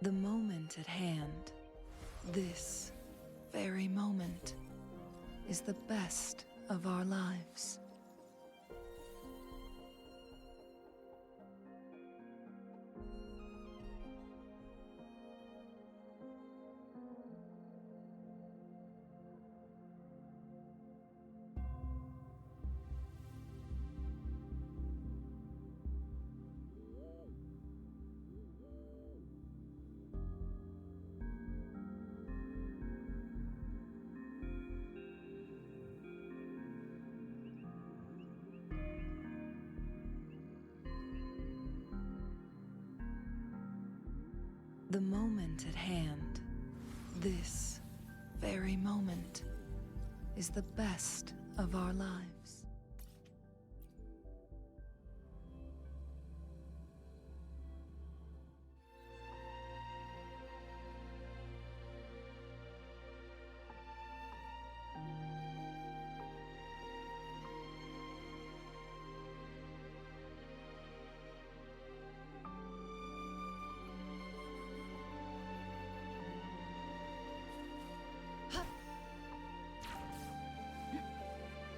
The moment at hand, this very moment, is the best of our lives. The moment at hand, this very moment, is the best of our lives.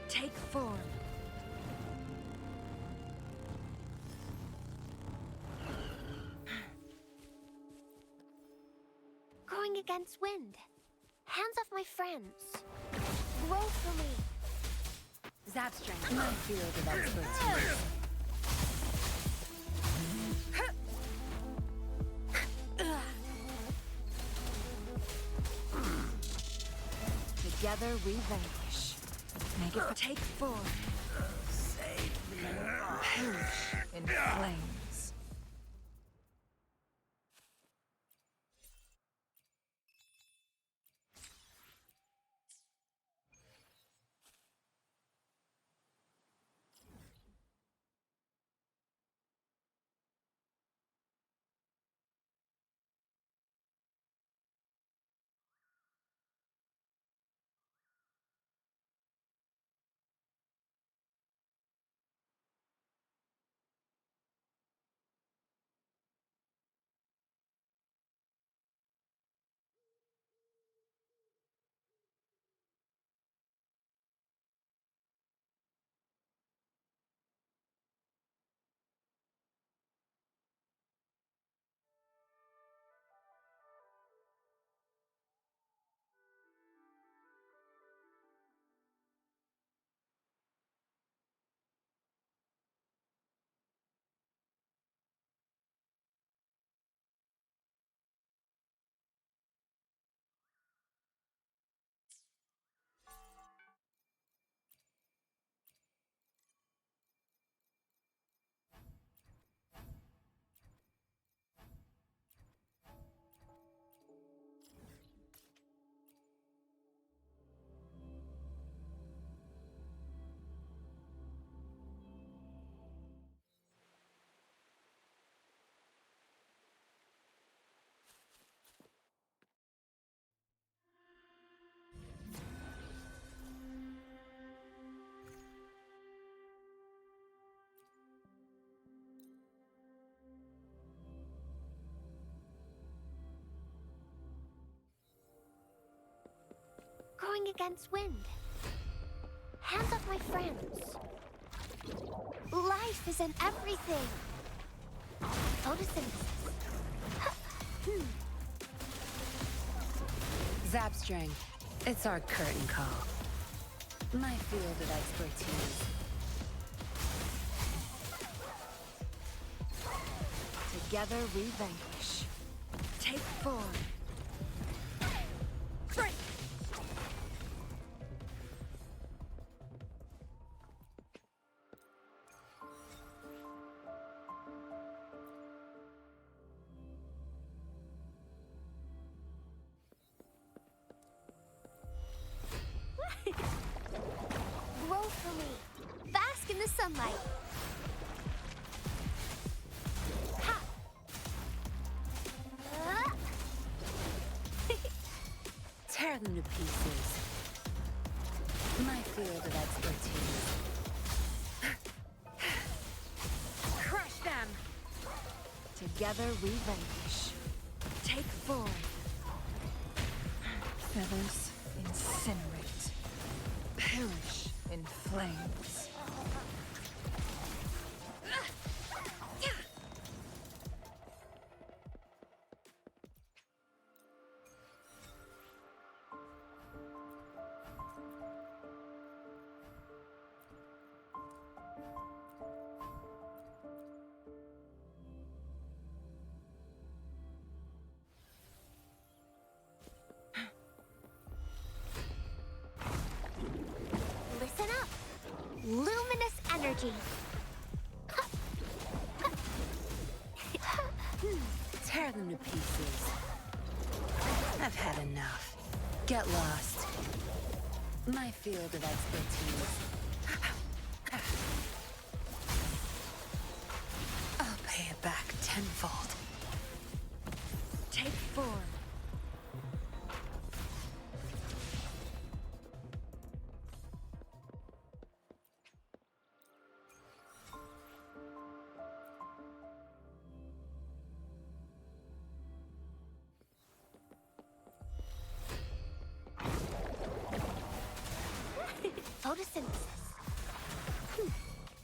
Take form. Going against wind. Hands off my friends. Roll for me. Zap strength. My field of expertise. Together we vanquish. Make it take form. Save me. Perish in flames. Going against wind. Hands off my friends. Life is in everything. Photosynthesis. Zap strength. It's our curtain call. My field of expertise. Together we vanquish. Take form. Break! Roll for me. Bask in the sunlight. Ha! Tear them to pieces. My field of expertise. Crush them! Together we vanquish. Take forth. Feathers incinerate. Perish in flames. Listen up. Luminous energy. Tear them to pieces. I've had enough. Get lost. My field of expertise. I'll pay it back tenfold. Take form. Photosynthesis.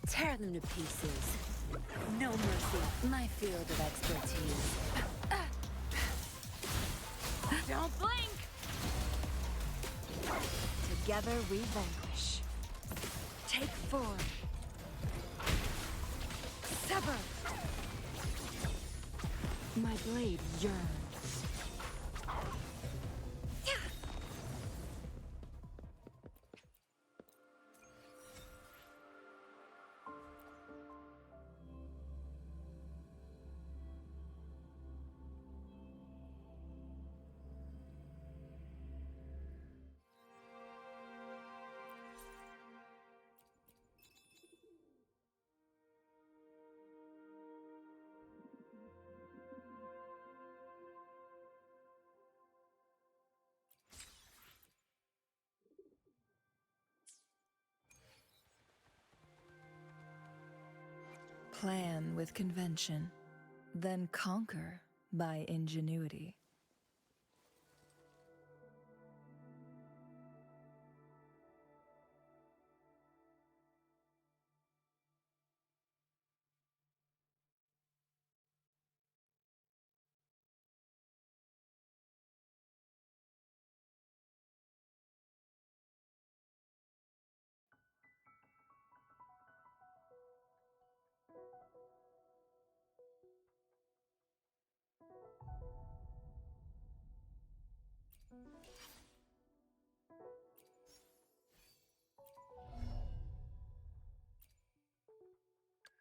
Tear them to pieces. No mercy. My field of expertise. Don't blink! Together we vanquish. Take form. Sever! My blade yearns. Plan with convention, then conquer by ingenuity.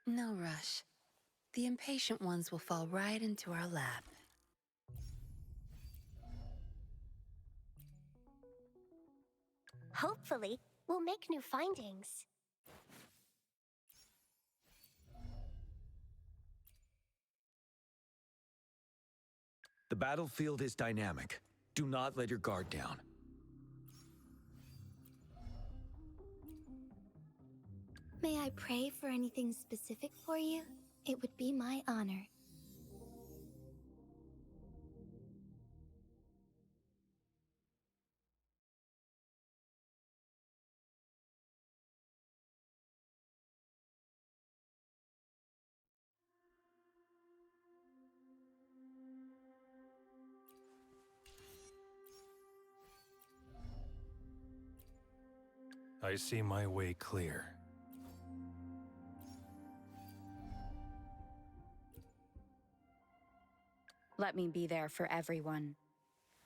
No rush. The impatient ones will fall right into our lap. Hopefully, we'll make new findings. The battlefield is dynamic. Do not let your guard down. May I pray for anything specific for you? It would be my honor. I see my way clear. Let me be there for everyone,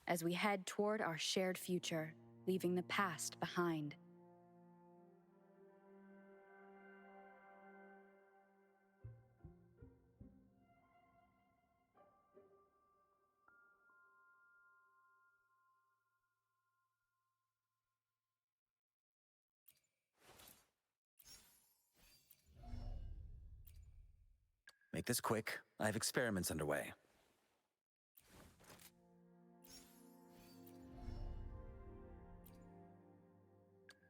as we head toward our shared future, leaving the past behind. Make this quick. I have experiments underway.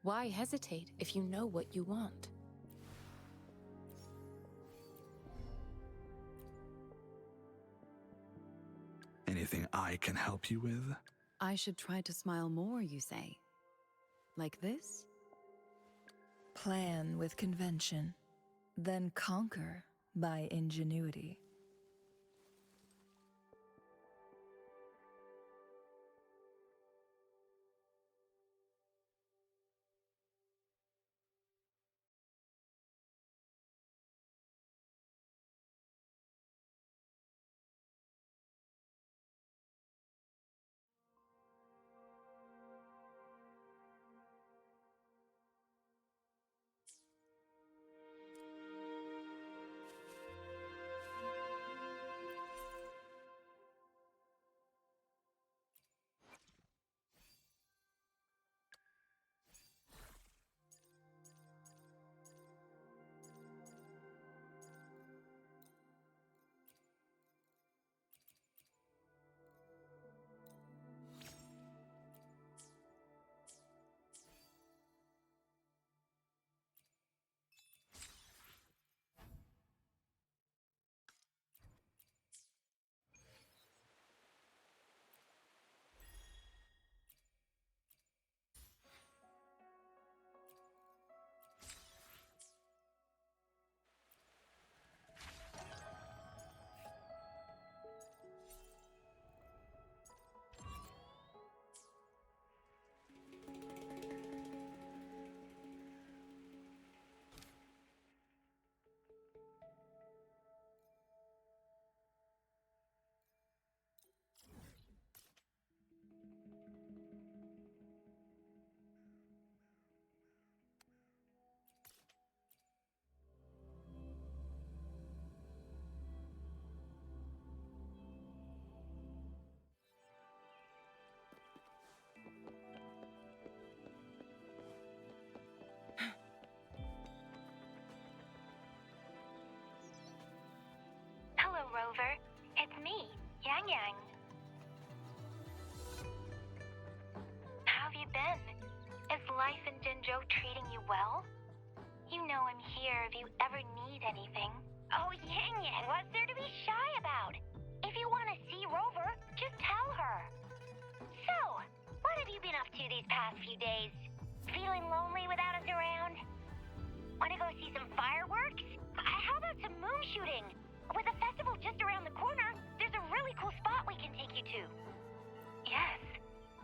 Why hesitate if you know what you want? Anything I can help you with? I should try to smile more, you say? Like this? Plan with convention, then conquer by ingenuity. Hello, Rover. It's me, Yang. How have you been? Is life in Jinzhou treating you well? You know I'm here if you ever need anything. Oh, Yang, what's there to be shy about? If you want to see Rover, just tell her. So, what have you been up to these past few days? Feeling lonely without us around? Want to go see some fireworks? How about some moon shooting? With the festival just around the corner, there's a really cool spot we can take you to. Yes,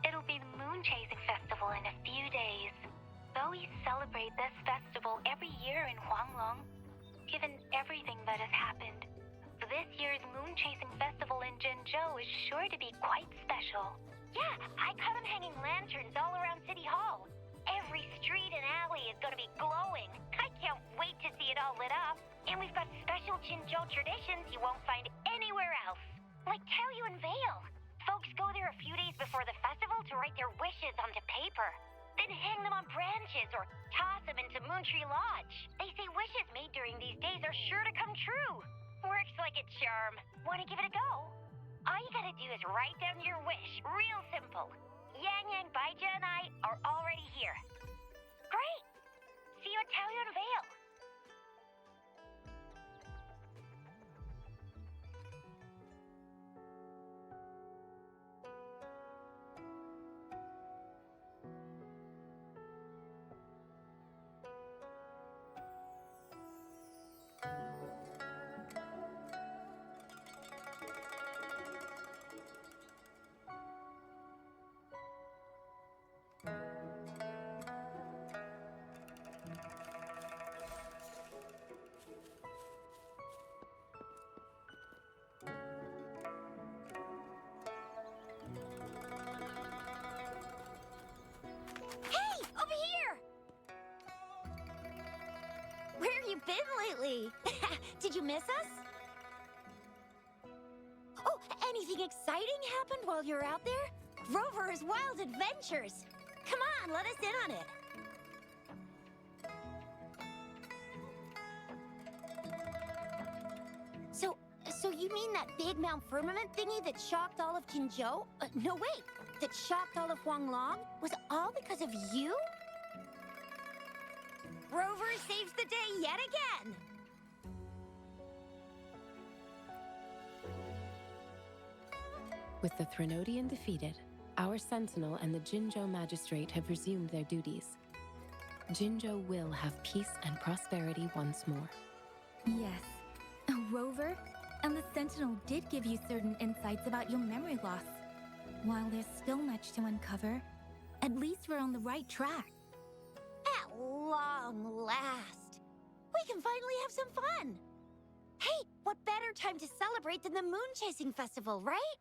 it'll be the Moon Chasing Festival in a few days. Though we celebrate this festival every year in Huanglong, given everything that has happened, this year's Moon Chasing Festival in Jinzhou is sure to be quite special. Yeah, I caught them hanging lanterns all around City Hall. Every street and alley is going to be glowing. I can't wait to see it all lit up. And we've got special Jinzhou traditions you won't find anywhere else. Like Taoyuan Veil. Folks go there a few days before the festival to write their wishes onto paper. Then hang them on branches or toss them into Moontree Lodge. They say wishes made during these days are sure to come true. Works like a charm. Want to give it a go? All you gotta do is write down your wish. Real simple. Yang, Baija, and I are already here. Great! See you at Taoyuan Veil. Been lately? Did you miss us? Oh, anything exciting happened while you're out there? Rover's Wild Adventures. Come on, let us in on it. So you mean that big Mount Firmament thingy that shocked all of Jinzhou? No, wait. That shocked all of Huanglong? Was all because of you? Rover saves the day yet again! With the Threnodian defeated, our Sentinel and the Jinzhou Magistrate have resumed their duties. Jinzhou will have peace and prosperity once more. Yes. A rover? And the Sentinel did give you certain insights about your memory loss. While there's still much to uncover, at least we're on the right track. At long last, we can finally have some fun. Hey, what better time to celebrate than the Moon Chasing Festival, right?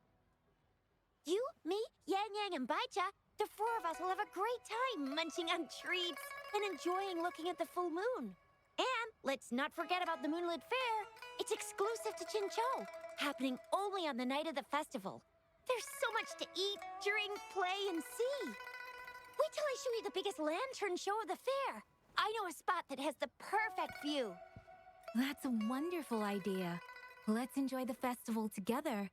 You, me, Yang Yang, and Baicha, the four of us will have a great time munching on treats and enjoying looking at the full moon. And let's not forget about the Moonlit Fair. It's exclusive to Jinzhou, happening only on the night of the festival. There's so much to eat, drink, play, and see. Wait till I show you the biggest lantern show of the fair. I know a spot that has the perfect view. That's a wonderful idea. Let's enjoy the festival together.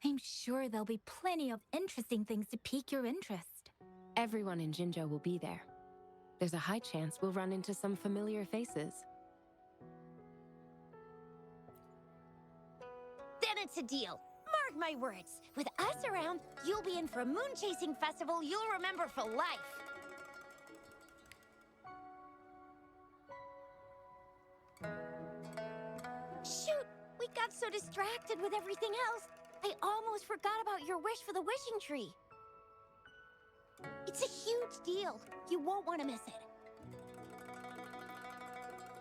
I'm sure there'll be plenty of interesting things to pique your interest. Everyone in Jinzhou will be there. There's a high chance we'll run into some familiar faces. Then it's a deal. Mark my words. With us around, you'll be in for a moon chasing festival you'll remember for life. Shoot! We got so distracted with everything else, I almost forgot about your wish for the wishing tree. It's a huge deal. You won't want to miss it.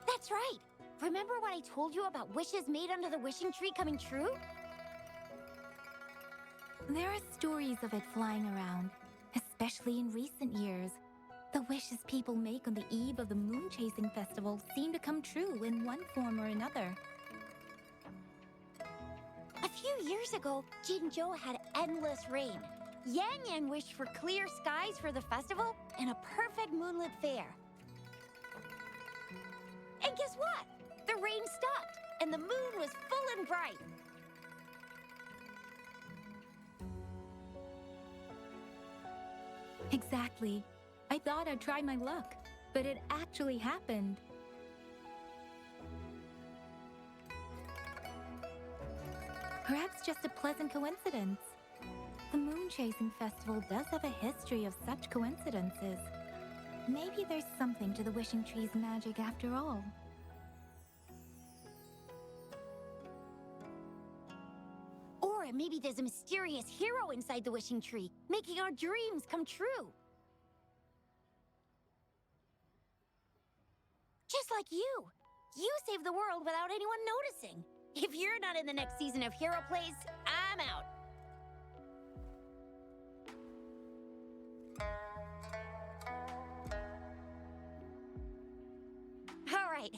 That's right. Remember what I told you about wishes made under the wishing tree coming true? There are stories of it flying around, especially in recent years. The wishes people make on the eve of the Moon Chasing Festival seem to come true in one form or another. A few years ago, Jinzhou had endless rain. Yang Yang wished for clear skies for the festival and a perfect moonlit fair. And guess what? The rain stopped, and the moon was full and bright. Exactly. I thought I'd try my luck, but it actually happened. Perhaps just a pleasant coincidence. The Moon Chasing Festival does have a history of such coincidences. Maybe there's something to the wishing tree's magic after all. Or maybe there's a mysterious hero inside the wishing tree, making our dreams come true. Just like you. You save the world without anyone noticing. If you're not in the next season of Hero Plays, I'm out. All right,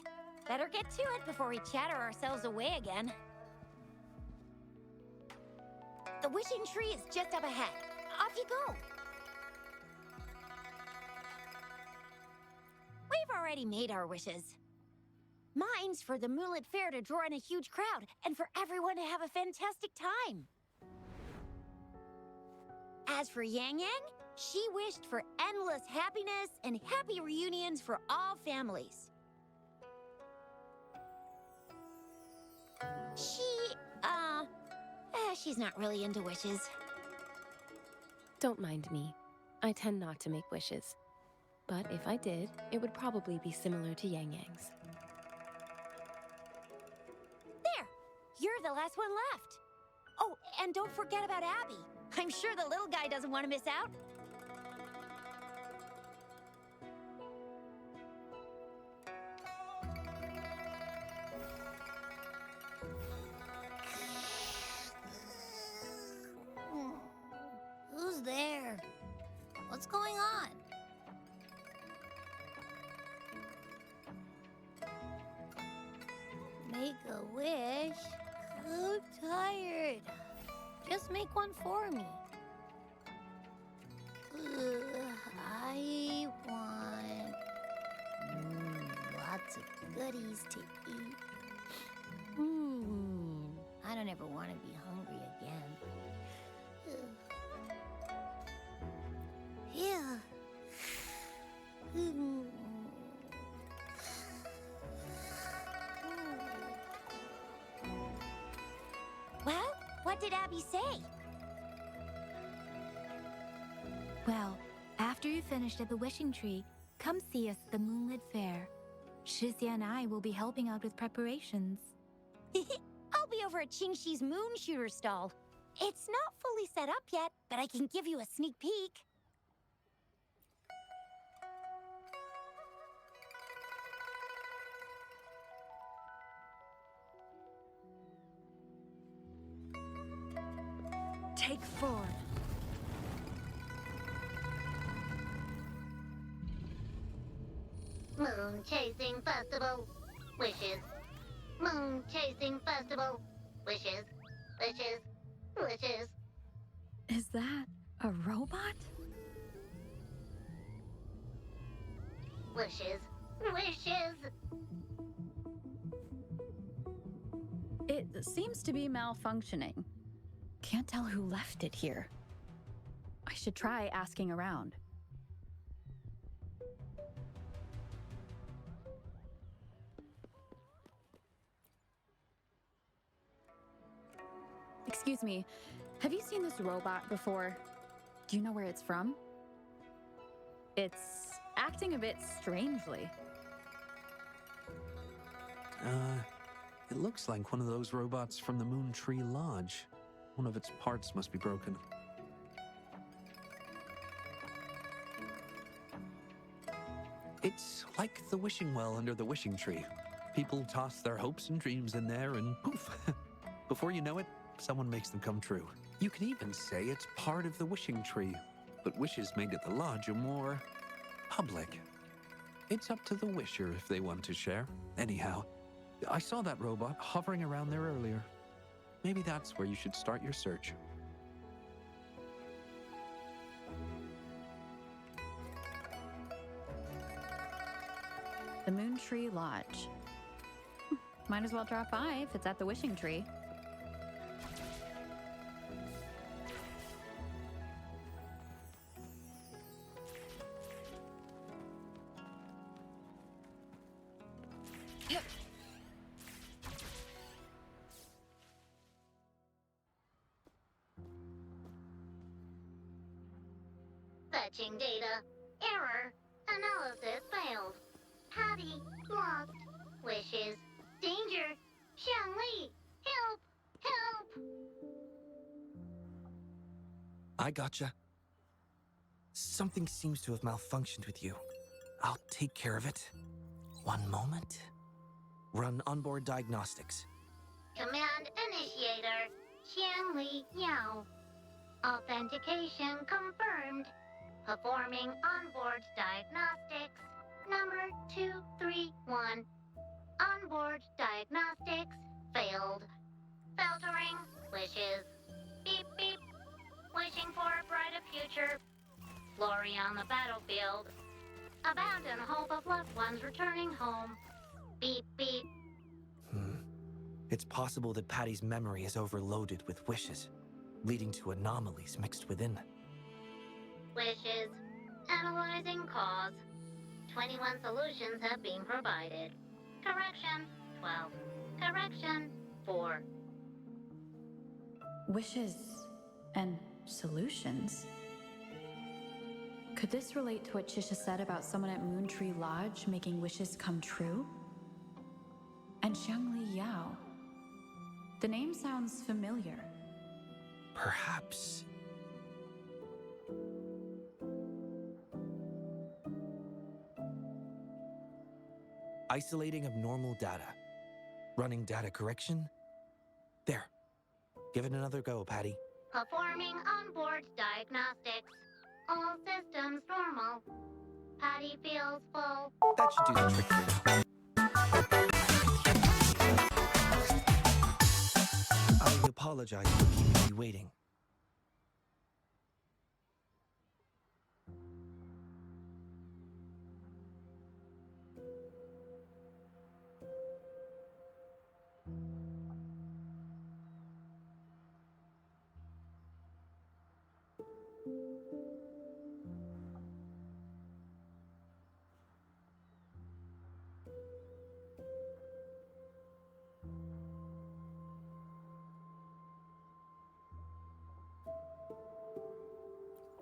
better get to it before we chatter ourselves away again. The wishing tree is just up ahead. Off you go. We've already made our wishes. Mine's for the Moonlit Fair to draw in a huge crowd and for everyone to have a fantastic time. As for Yang Yang, she wished for endless happiness and happy reunions for all families. She's not really into wishes. Don't mind me. I tend not to make wishes. But if I did, it would probably be similar to Yang Yang's. There! You're the last one left. Oh, and don't forget about Abby. I'm sure the little guy doesn't want to miss out. Who's there? What's going on? Make a wish? I'm tired. Just make one for me. I want lots of goodies to eat. I don't ever want to be hungry again. Yeah. Well, what did Abby say? Well, after you finished at the Wishing Tree, come see us at the Moonlit Fair. Shizia and I will be helping out with preparations. I'll be over at Qingxi's moon shooter stall. It's not fully set up yet, but I can give you a sneak peek. Take form. Moon Chasing Festival. Wishes. Moon Chasing Festival. Wishes. Wishes. Wishes. Is that a robot? Wishes. Wishes. It seems to be malfunctioning. Can't tell who left it here. I should try asking around. Excuse me, have you seen this robot before? Do you know where it's from? It's acting a bit strangely. It looks like one of those robots from the Moon Tree Lodge. One of its parts must be broken. It's like the wishing well under the wishing tree. People toss their hopes and dreams in there and poof! Before you know it, someone makes them come true. You can even say it's part of the wishing tree, but wishes made at the lodge are more public. It's up to the wisher if they want to share. Anyhow, I saw that robot hovering around there earlier. Maybe that's where you should start your search. The Moon Tree Lodge. Might as well drop by if it's at the Wishing Tree. Fetching data. Error. Analysis failed. Patty lost. Wishes. Danger. Xiangli. Help. Help. I gotcha. Something seems to have malfunctioned with you. I'll take care of it. One moment. Run onboard diagnostics. Command initiator. Xiangli Yao. Authentication confirmed. Performing onboard diagnostics. Number 231. Onboard diagnostics failed. Filtering wishes. Beep beep. Wishing for a brighter future. Glory on the battlefield. Abandon hope of loved ones returning home. Beep beep. It's possible that Patty's memory is overloaded with wishes, leading to anomalies mixed within. Wishes. Analyzing cause. 21 solutions have been provided. Correction 12. Correction 4. Wishes and solutions? Could this relate to what Chisha said about someone at Moon Tree Lodge making wishes come true? And Xiangli Yao. The name sounds familiar. Perhaps. Isolating abnormal data. Running data correction. There. Give it another go, Patty. Performing onboard diagnostics. All systems normal. Patty feels full. That should do the trick for now. I apologize for keeping you waiting.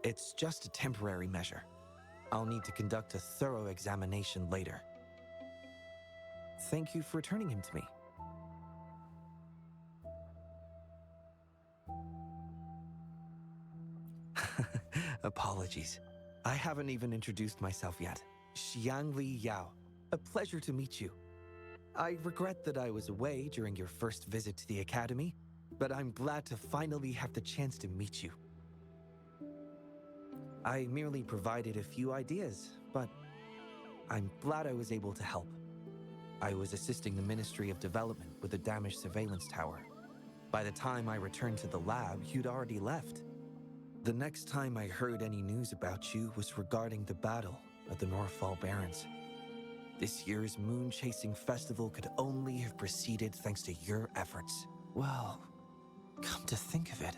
It's just a temporary measure. I'll need to conduct a thorough examination later. Thank you for returning him to me. Apologies. I haven't even introduced myself yet. Jiyan Yao. A pleasure to meet you. I regret that I was away during your first visit to the Academy, but I'm glad to finally have the chance to meet you. I merely provided a few ideas, but I'm glad I was able to help. I was assisting the Ministry of Development with the damaged surveillance tower. By the time I returned to the lab, you'd already left. The next time I heard any news about you was regarding the battle at the Northfall Barrens. This year's moon chasing festival could only have proceeded thanks to your efforts. Well, come to think of it,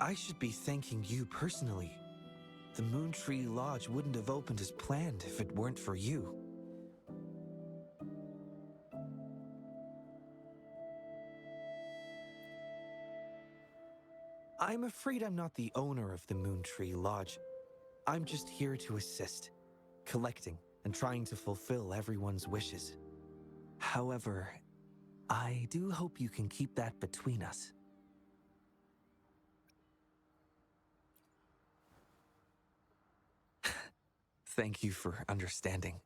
I should be thanking you personally. The Moon Tree Lodge wouldn't have opened as planned if it weren't for you. I'm afraid I'm not the owner of the Moon Tree Lodge. I'm just here to assist, collecting and trying to fulfill everyone's wishes. However, I do hope you can keep that between us. Thank you for understanding.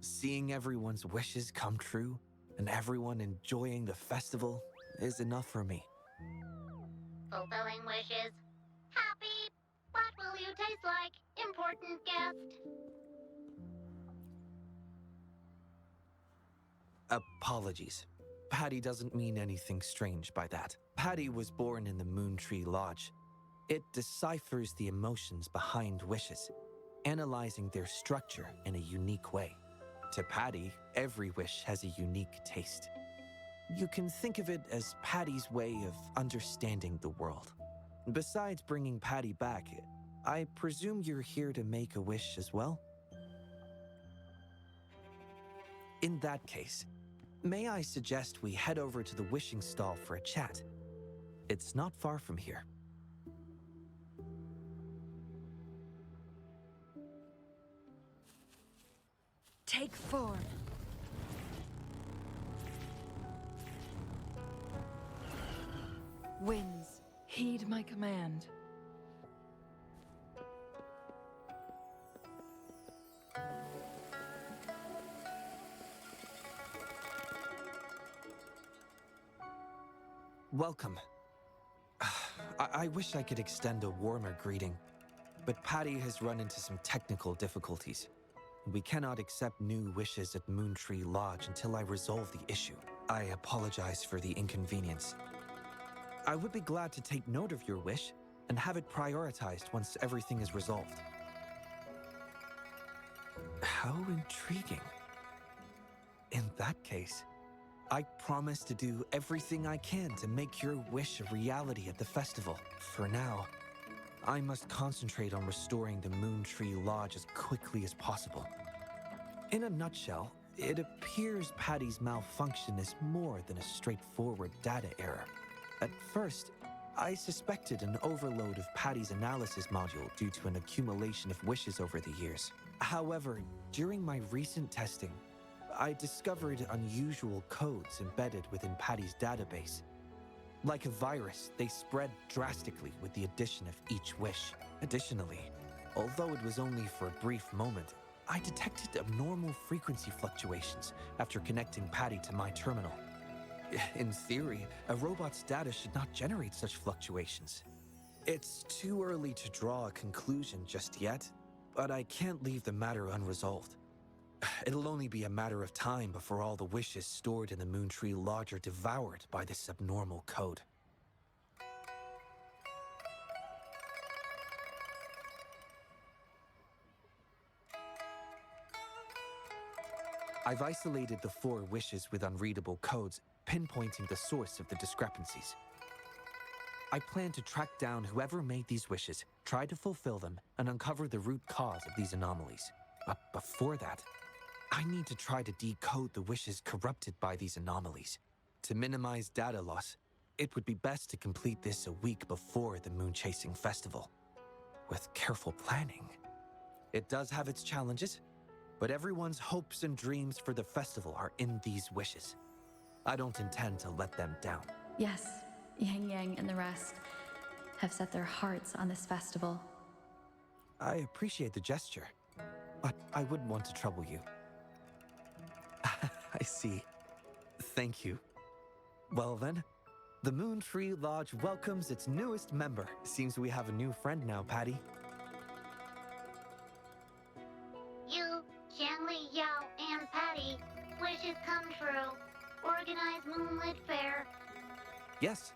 Seeing everyone's wishes come true and everyone enjoying the festival is enough for me. Fulfilling wishes. Happy. What will you taste like, important guest? Apologies. Patty doesn't mean anything strange by that. Patty was born in the Moon Tree Lodge. It deciphers the emotions behind wishes, analyzing their structure in a unique way. To Patty, every wish has a unique taste. You can think of it as Patty's way of understanding the world. Besides bringing Patty back, I presume you're here to make a wish as well? In that case, may I suggest we head over to the wishing stall for a chat? It's not far from here. Take form. Winds, heed my command. Welcome. I wish I could extend a warmer greeting, but Patty has run into some technical difficulties. We cannot accept new wishes at Moon Tree Lodge until I resolve the issue. I apologize for the inconvenience. I would be glad to take note of your wish and have it prioritized once everything is resolved. How intriguing. In that case, I promise to do everything I can to make your wish a reality at the festival. For now, I must concentrate on restoring the Moon Tree Lodge as quickly as possible. In a nutshell, it appears Patty's malfunction is more than a straightforward data error. At first, I suspected an overload of Patty's analysis module due to an accumulation of wishes over the years. However, during my recent testing, I discovered unusual codes embedded within Patty's database. Like a virus, they spread drastically with the addition of each wish. Additionally, although it was only for a brief moment, I detected abnormal frequency fluctuations after connecting Patty to my terminal. In theory, a robot's data should not generate such fluctuations. It's too early to draw a conclusion just yet, but I can't leave the matter unresolved. It'll only be a matter of time before all the wishes stored in the Moon Tree Lodge are devoured by this abnormal code. I've isolated the 4 wishes with unreadable codes, pinpointing the source of the discrepancies. I plan to track down whoever made these wishes, try to fulfill them, and uncover the root cause of these anomalies. But before that, I need to try to decode the wishes corrupted by these anomalies. To minimize data loss, it would be best to complete this a week before the moon chasing festival. With careful planning. It does have its challenges, but everyone's hopes and dreams for the festival are in these wishes. I don't intend to let them down. Yes, Yang and the rest have set their hearts on this festival. I appreciate the gesture, but I wouldn't want to trouble you. I see. Thank you. Well then, the Moon Tree Lodge welcomes its newest member. Seems we have a new friend now, Patty. You, Jiyan, Yao, and Patty, wishes come true. Organize Moonlit Fair. Yes,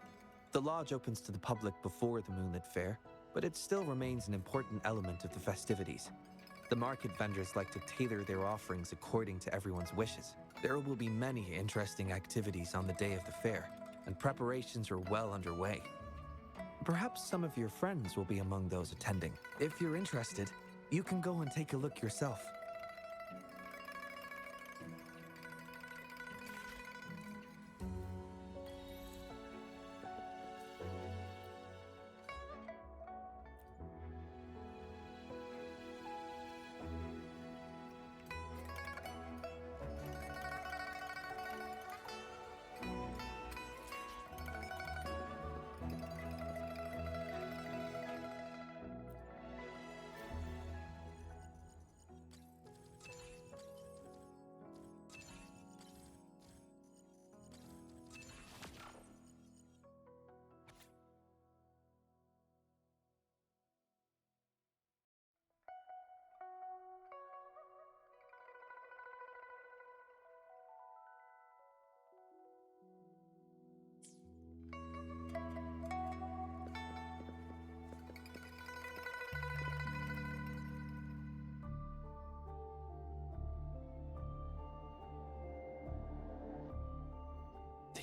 the lodge opens to the public before the Moonlit Fair, but it still remains an important element of the festivities. The market vendors like to tailor their offerings according to everyone's wishes. There will be many interesting activities on the day of the fair, and preparations are well underway. Perhaps some of your friends will be among those attending. If you're interested, you can go and take a look yourself.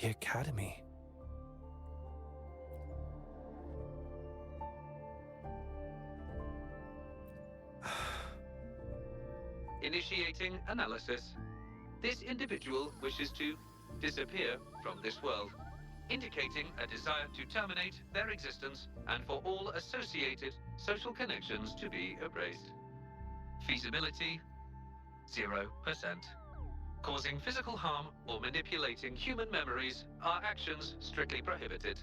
The Academy. Initiating analysis. This individual wishes to disappear from this world, indicating a desire to terminate their existence and for all associated social connections to be erased. Feasibility, 0%. Causing physical harm or manipulating human memories are actions strictly prohibited.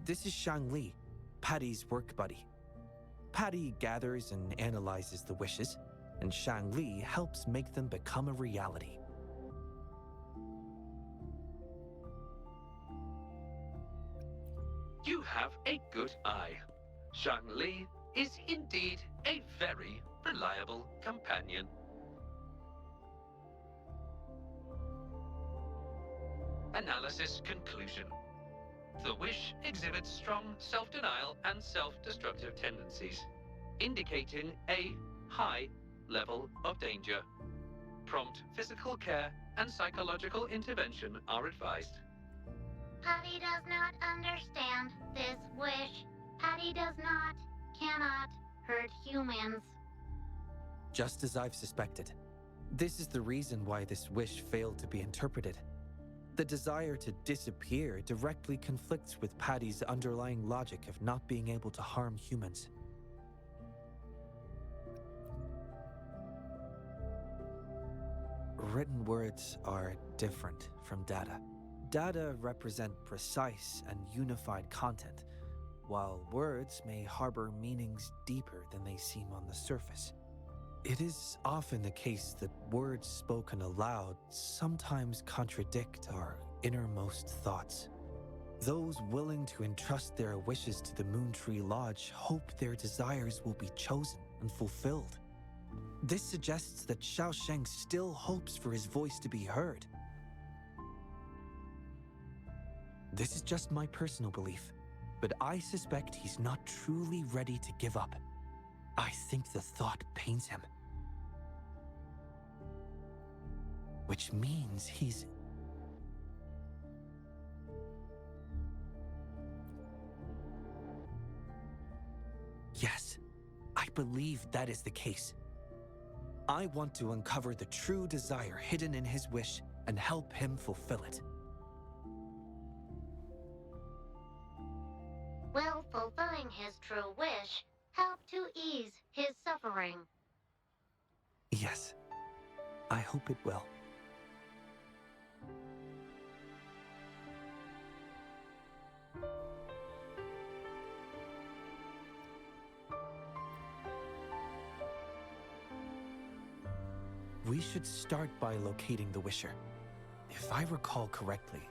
This is Shang Li, Patty's work buddy. Patty gathers and analyzes the wishes, and Shang Li helps make them become a reality. You have a good eye. Shang Li is indeed a very reliable companion. Analysis conclusion. The wish exhibits strong self-denial and self-destructive tendencies, indicating a high level of danger. Prompt physical care and psychological intervention are advised. Patty does not understand this wish. Patty cannot hurt humans. Just as I've suspected. This is the reason why this wish failed to be interpreted. The desire to disappear directly conflicts with Patty's underlying logic of not being able to harm humans. Written words are different from data. Data represent precise and unified content, while words may harbor meanings deeper than they seem on the surface. It is often the case that words spoken aloud sometimes contradict our innermost thoughts. Those willing to entrust their wishes to the Moon Tree Lodge hope their desires will be chosen and fulfilled. This suggests that Xiaosheng still hopes for his voice to be heard. This is just my personal belief, but I suspect he's not truly ready to give up. I think the thought pains him. Which means he's... Yes, I believe that is the case. I want to uncover the true desire hidden in his wish and help him fulfill it. Will fulfilling his true wish help to ease his suffering? Yes, I hope it will. We should start by locating the Wisher. If I recall correctly,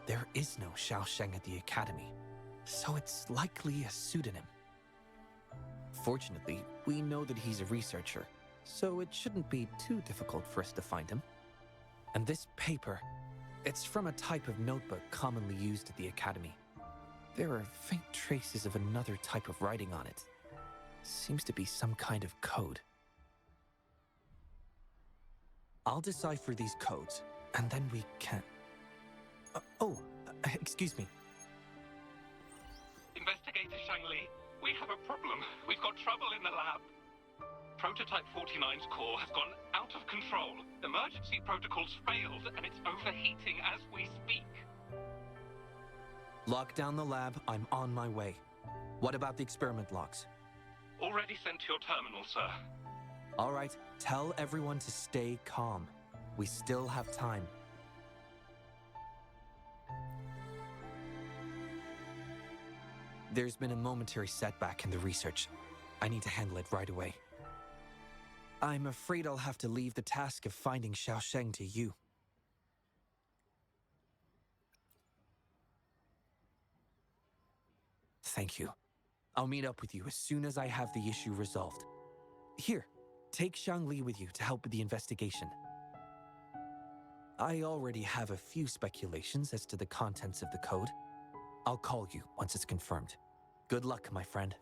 there is no Xiaosheng at the Academy, so it's likely a pseudonym. Fortunately, we know that he's a researcher, so it shouldn't be too difficult for us to find him. And this paper, it's from a type of notebook commonly used at the Academy. There are faint traces of another type of writing on it. Seems to be some kind of code. I'll decipher these codes, and then we can... excuse me. Investigator Shangli, we have a problem. We've got trouble in the lab. Prototype 49's core has gone out of control. Emergency protocols failed, and it's overheating as we speak. Lock down the lab. I'm on my way. What about the experiment logs? Already sent to your terminal, sir. All right, tell everyone to stay calm. We still have time. There's been a momentary setback in the research. I need to handle it right away. I'm afraid I'll have to leave the task of finding Xiaosheng to you. Thank you. I'll meet up with you as soon as I have the issue resolved. Here, take Shangli with you to help with the investigation. I already have a few speculations as to the contents of the code. I'll call you once it's confirmed. Good luck, my friend.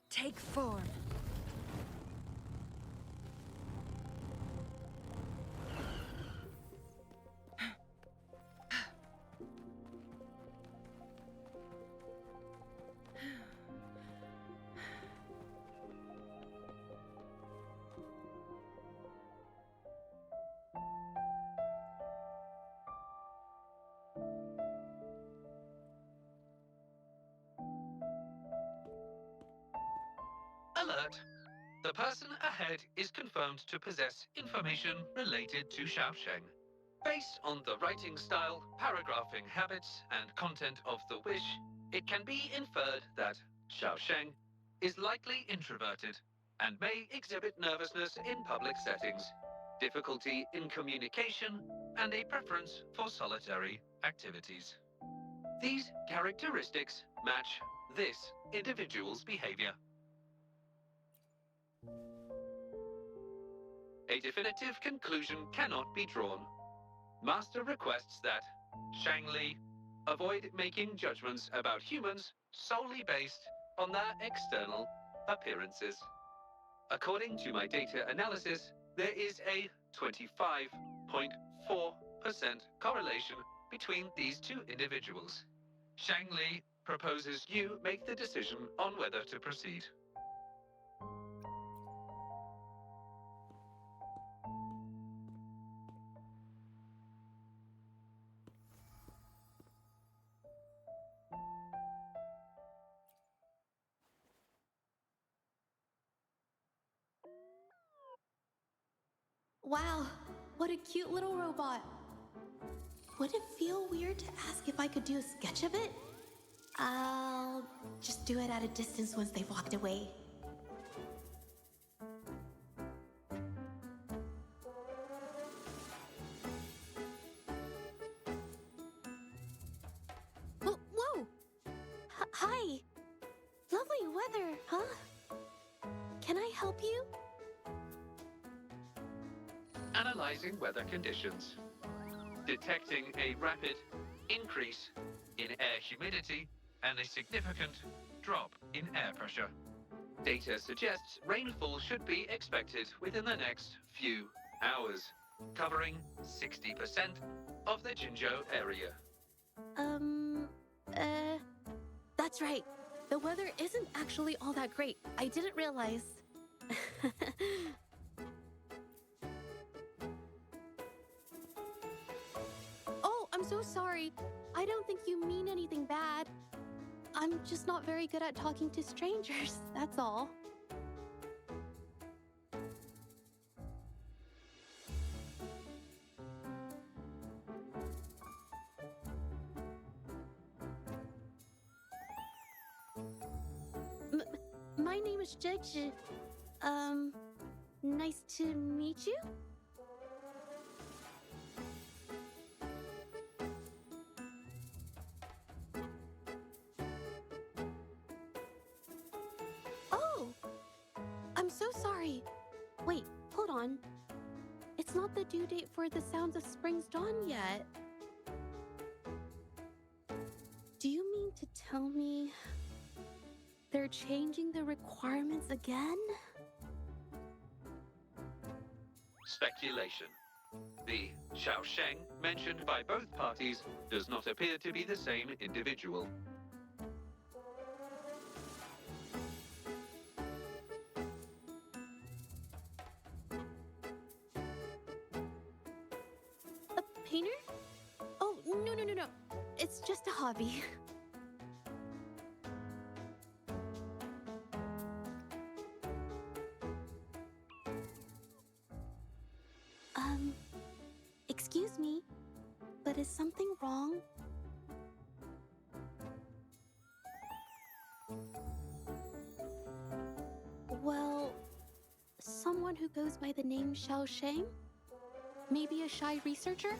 Take form. Alert! The person ahead is confirmed to possess information related to Xiaosheng. Based on the writing style, paragraphing habits, and content of the wish, it can be inferred that Xiaosheng is likely introverted and may exhibit nervousness in public settings, difficulty in communication, and a preference for solitary activities. These characteristics match this individual's behavior. A definitive conclusion cannot be drawn. Master requests that Shangli avoid making judgments about humans solely based on their external appearances. According to my data analysis, there is a 25.4% correlation between these two individuals. Shangli proposes you make the decision on whether to proceed. Wow, what a cute little robot. Would it feel weird to ask if I could do a sketch of it? I'll just do it at a distance once they've walked away. Whoa! Hi! Lovely weather, huh? Can I help you? Analyzing weather conditions. Detecting a rapid increase in air humidity and a significant drop in air pressure. Data suggests rainfall should be expected within the next few hours, covering 60% of the Jinzhou area. That's right. The weather isn't actually all that great. I didn't realize. Oh, I'm so sorry. I don't think you mean anything bad. I'm just not very good at talking to strangers, that's all. My name is Judge. Nice to meet you? Oh! I'm so sorry. Wait, hold on. It's not the due date for the Sounds of Spring's Dawn yet. Do you mean to tell me they're changing the requirements again? Speculation. The Xiaosheng mentioned by both parties does not appear to be the same individual. A painter? Oh, no. It's just a hobby. Excuse me, but is something wrong? Well, someone who goes by the name Xiao Sheng? Maybe a shy researcher?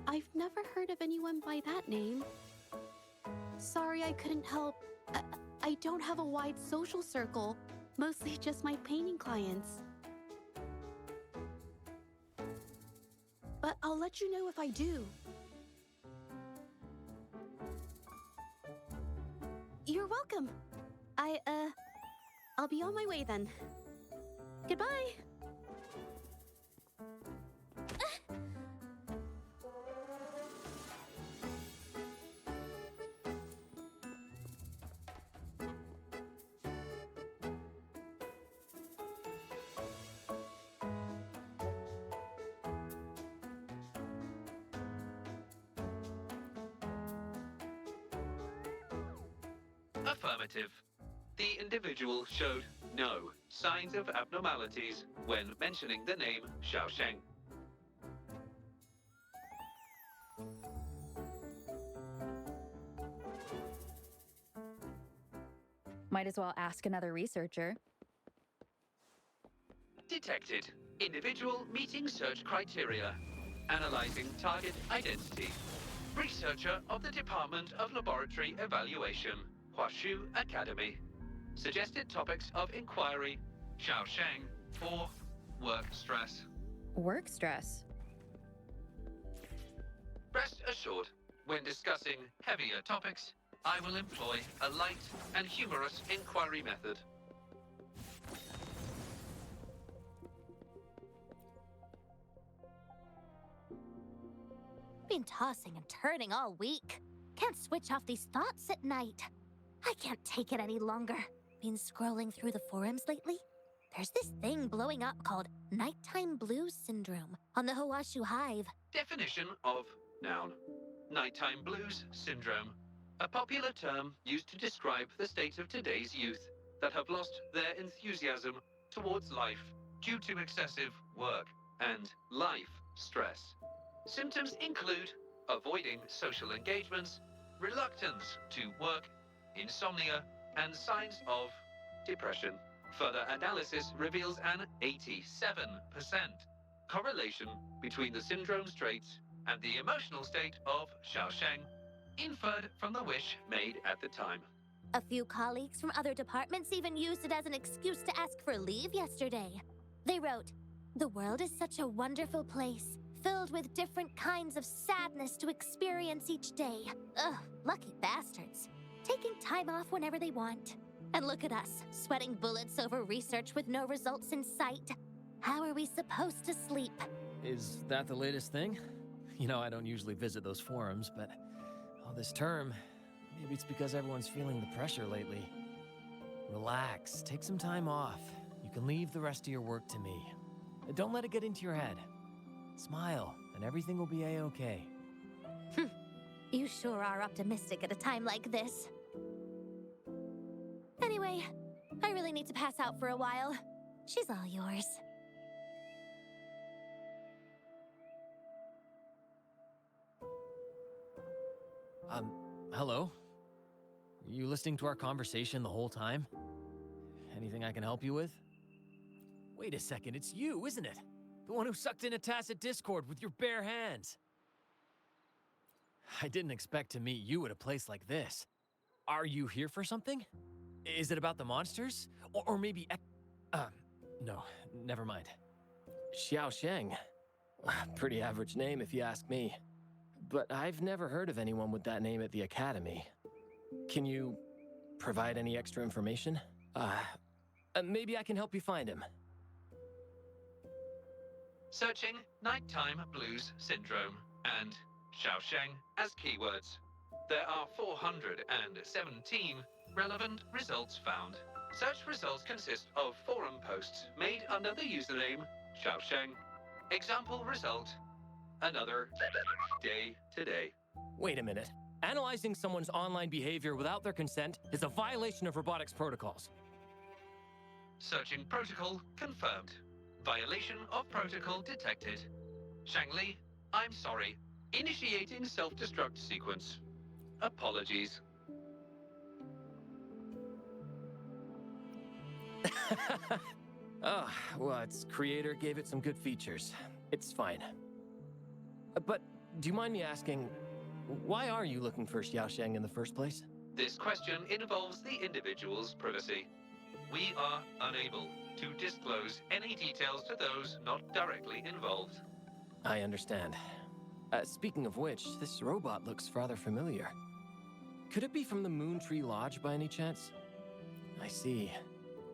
I've never heard of anyone by that name. Sorry, I couldn't help. I don't have a wide social circle. Mostly just my painting clients. But I'll let you know if I do. You're welcome. I'll be on my way then. Goodbye. Affirmative. The individual showed no signs of abnormalities when mentioning the name Xiaosheng. Might as well ask another researcher. Detected. Individual meeting search criteria. Analyzing target identity. Researcher of the Department of Laboratory Evaluation, Huashu Academy. Suggested topics of inquiry, Xiaosheng, or work stress. Work stress? Rest assured, when discussing heavier topics, I will employ a light and humorous inquiry method. Been tossing and turning all week. Can't switch off these thoughts at night. I can't take it any longer. Been scrolling through the forums lately? There's this thing blowing up called nighttime blues syndrome on the Huashu Hive. Definition of noun. Nighttime blues syndrome. A popular term used to describe the state of today's youth that have lost their enthusiasm towards life due to excessive work and life stress. Symptoms include avoiding social engagements, reluctance to work, insomnia, and signs of depression. Further analysis reveals an 87% correlation between the syndrome's traits and the emotional state of Xiaosheng, inferred from the wish made at the time. A few colleagues from other departments even used it as an excuse to ask for leave yesterday. They wrote, "The world is such a wonderful place, filled with different kinds of sadness to experience each day. Ugh, lucky bastards. Taking time off whenever they want. And look at us, sweating bullets over research with no results in sight. How are we supposed to sleep? Is that the latest thing? You know, I don't usually visit those forums, but this term, maybe it's because everyone's feeling the pressure lately. Relax, take some time off. You can leave the rest of your work to me. Don't let it get into your head. Smile, and everything will be a-okay. You sure are optimistic at a time like this. Anyway, I really need to pass out for a while. She's all yours. Hello? Were you listening to our conversation the whole time? Anything I can help you with? Wait a second, it's you, isn't it? The one who sucked in a tacit discord with your bare hands. I didn't expect to meet you at a place like this. Are you here for something? Is it about the monsters? Or maybe no, never mind. Xiao Sheng. Pretty average name if you ask me. But I've never heard of anyone with that name at the Academy. Can you provide any extra information? Maybe I can help you find him. Searching Nighttime Blues Syndrome and Xiao Sheng as keywords. There are 417 relevant results found. Such results consist of forum posts made under the username Xiao Sheng. Example result: another day today. Wait a minute. Analyzing someone's online behavior without their consent is a violation of robotics protocols. Searching protocol confirmed. Violation of protocol detected. Shangli, I'm sorry. Initiating self-destruct sequence. Apologies. Oh, well, its creator gave it some good features. It's fine. But do you mind me asking, why are you looking for Xiao Sheng in the first place? This question involves the individual's privacy. We are unable to disclose any details to those not directly involved. I understand. Speaking of which, this robot looks rather familiar. Could it be from the Moon Tree Lodge by any chance? I see.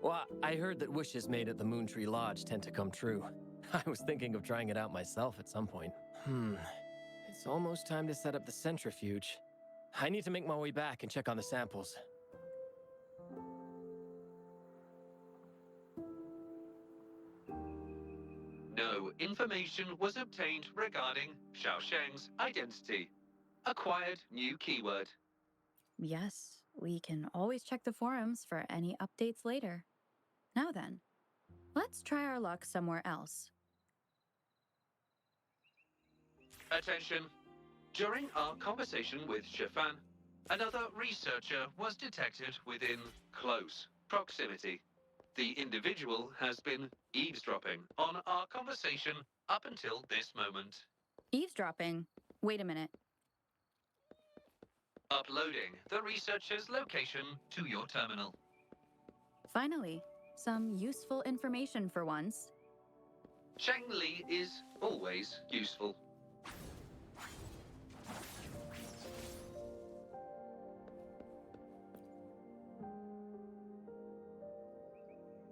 Well, I heard that wishes made at the Moon Tree Lodge tend to come true. I was thinking of trying it out myself at some point. It's almost time to set up the centrifuge. I need to make my way back and check on the samples. No information was obtained regarding Xiao Sheng's identity. Acquired new keyword. Yes, we can always check the forums for any updates later. Now then, let's try our luck somewhere else. Attention. During our conversation with Shifan, another researcher was detected within close proximity. The individual has been eavesdropping on our conversation up until this moment. Eavesdropping? Wait a minute. Uploading the researcher's location to your terminal. Finally, some useful information for once. Shang Li is always useful.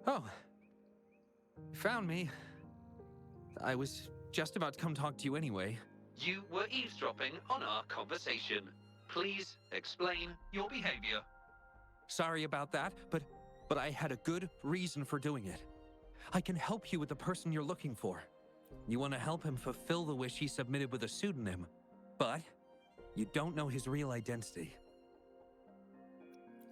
Oh. You found me. I was just about to come talk to you anyway. You were eavesdropping on our conversation. Please explain your behavior. Sorry about that, but I had a good reason for doing it. I can help you with the person you're looking for. You want to help him fulfill the wish he submitted with a pseudonym, but you don't know his real identity.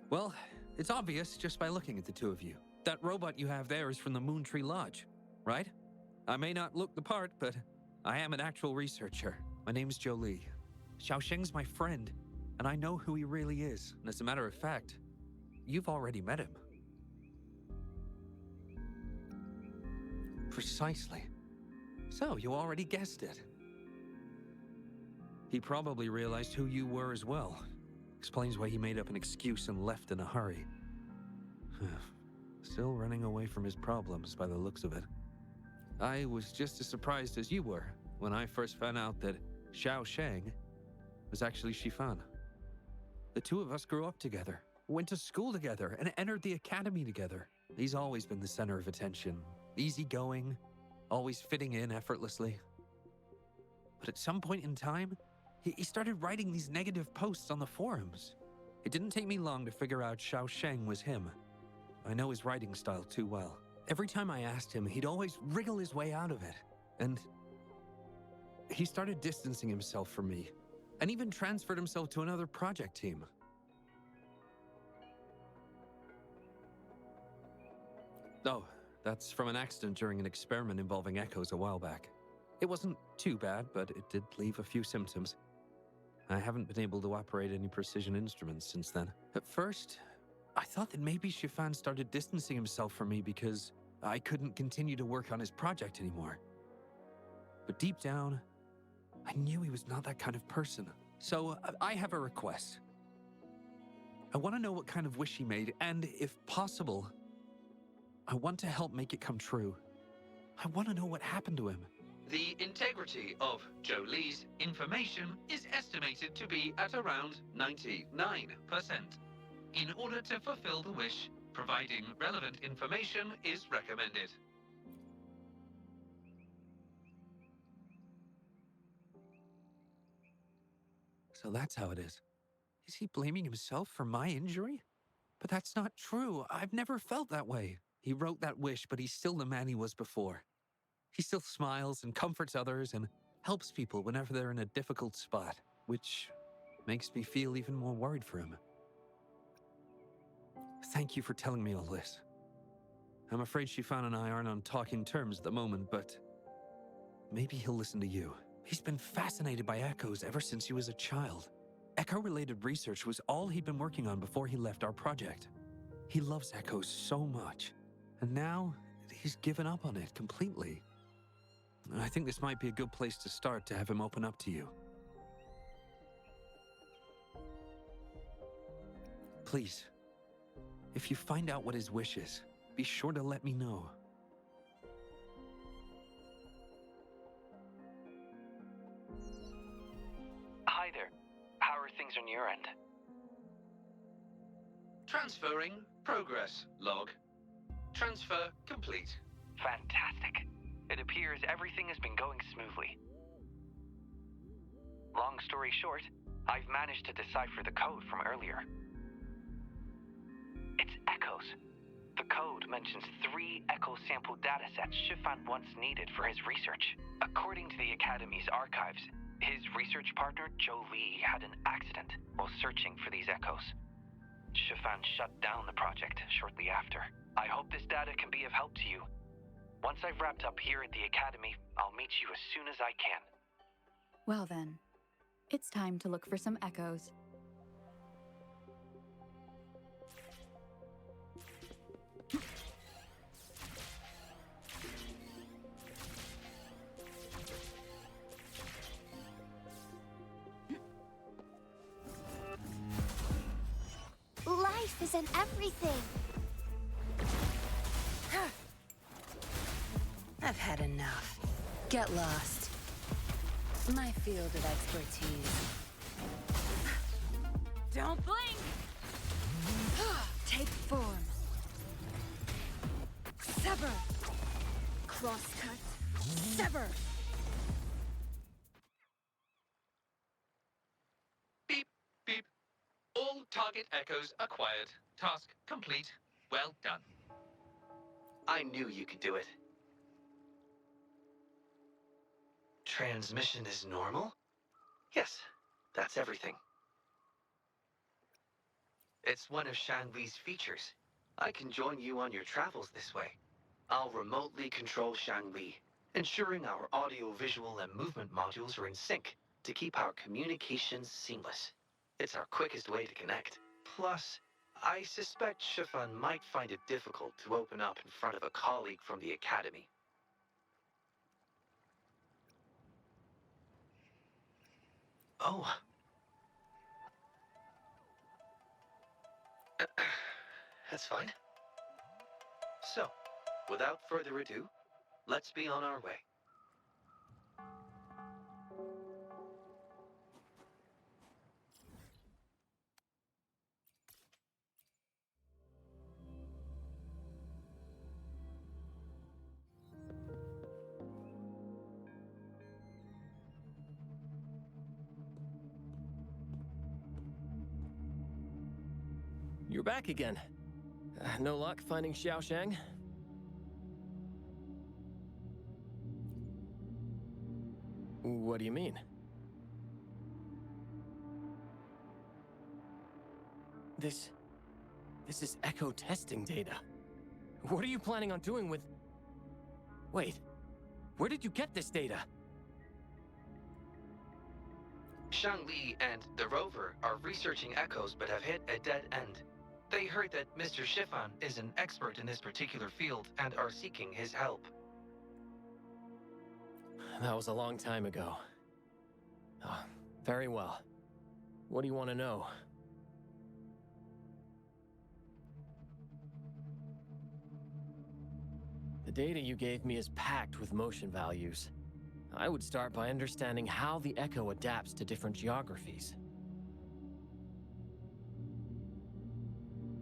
Well, it's obvious just by looking at the two of you. That robot you have there is from the Moon Tree Lodge, right? I may not look the part, but I am an actual researcher. My name's Jolie. Xiao Sheng's my friend, and I know who he really is. And as a matter of fact, you've already met him. Precisely. So, you already guessed it. He probably realized who you were as well. Explains why he made up an excuse and left in a hurry. Still running away from his problems by the looks of it. I was just as surprised as you were when I first found out that Xiao Sheng was actually Shifan. The two of us grew up together, went to school together, and entered the academy together. He's always been the center of attention, easygoing, always fitting in effortlessly. But at some point in time, he started writing these negative posts on the forums. It didn't take me long to figure out Xiao Sheng was him. I know his writing style too well. Every time I asked him, he'd always wriggle his way out of it. And he started distancing himself from me, and even transferred himself to another project team. Oh, that's from an accident during an experiment involving echoes a while back. It wasn't too bad, but it did leave a few symptoms. I haven't been able to operate any precision instruments since then. At first, I thought that maybe Shifan started distancing himself from me because I couldn't continue to work on his project anymore. But deep down, I knew he was not that kind of person. So I have a request. I want to know what kind of wish he made, and if possible, I want to help make it come true. I want to know what happened to him. The integrity of Zhou Li's information is estimated to be at around 99%. In order to fulfill the wish, providing relevant information is recommended. So that's how it is. Is he blaming himself for my injury? But that's not true. I've never felt that way. He wrote that wish, but he's still the man he was before. He still smiles and comforts others and helps people whenever they're in a difficult spot, which makes me feel even more worried for him. Thank you for telling me all this. I'm afraid Shifan and I aren't on talking terms at the moment, but maybe he'll listen to you. He's been fascinated by echoes ever since he was a child. Echo-related research was all he'd been working on before he left our project. He loves echoes so much, and now he's given up on it completely. I think this might be a good place to start to have him open up to you. Please, if you find out what his wish is, be sure to let me know. Hi there. How are things on your end? Transferring progress log. Transfer complete. Fantastic. It appears everything has been going smoothly. Long story short, I've managed to decipher the code from earlier. It's echoes. The code mentions 3 echo sample datasets Shifan once needed for his research. According to the Academy's archives, his research partner, Zhou Li, had an accident while searching for these echoes. Shifan shut down the project shortly after. I hope this data can be of help to you. Once I've wrapped up here at the Academy, I'll meet you as soon as I can. Well then, it's time to look for some echoes. Life is in everything. I've had enough. Get lost. My field of expertise. Don't blink! Take form. Sever! Crosscut. Sever! Beep, beep. All target echoes acquired. Task complete. Well done. I knew you could do it. Transmission is normal? Yes, that's everything. It's one of Shangwi's features. I can join you on your travels this way. I'll remotely control Shangwi, ensuring our audio, visual, and movement modules are in sync to keep our communications seamless. It's our quickest way to connect. Plus, I suspect Shifan might find it difficult to open up in front of a colleague from the Academy. Oh. That's fine. So, without further ado, let's be on our way. you're back again. No luck finding Xiaosheng? What do you mean? This is echo testing data. What are you planning on doing with... Wait, where did you get this data? Shang Li and the rover are researching echoes but have hit a dead end. They heard that Mr. Shifan is an expert in this particular field and are seeking his help. That was a long time ago. Oh, very well. What do you want to know? The data you gave me is packed with motion values. I would start by understanding how the echo adapts to different geographies.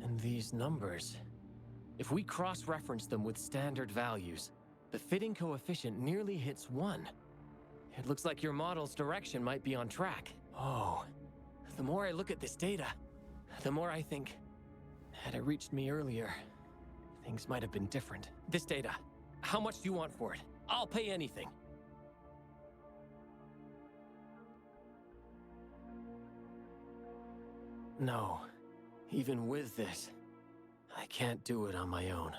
And these numbers, if we cross-reference them with standard values, the fitting coefficient nearly hits 1. It looks like your model's direction might be on track. Oh, the more I look at this data, the more I think, had it reached me earlier, things might have been different. This data, how much do you want for it? I'll pay anything. No, even with this, I can't do it on my own.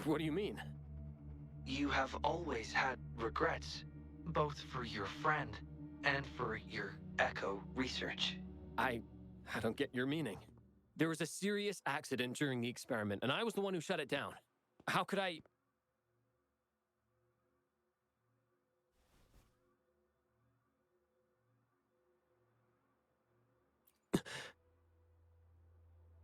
What do you mean? You have always had regrets, both for your friend and for your echo research. I don't get your meaning. There was a serious accident during the experiment, and I was the one who shut it down. How could I...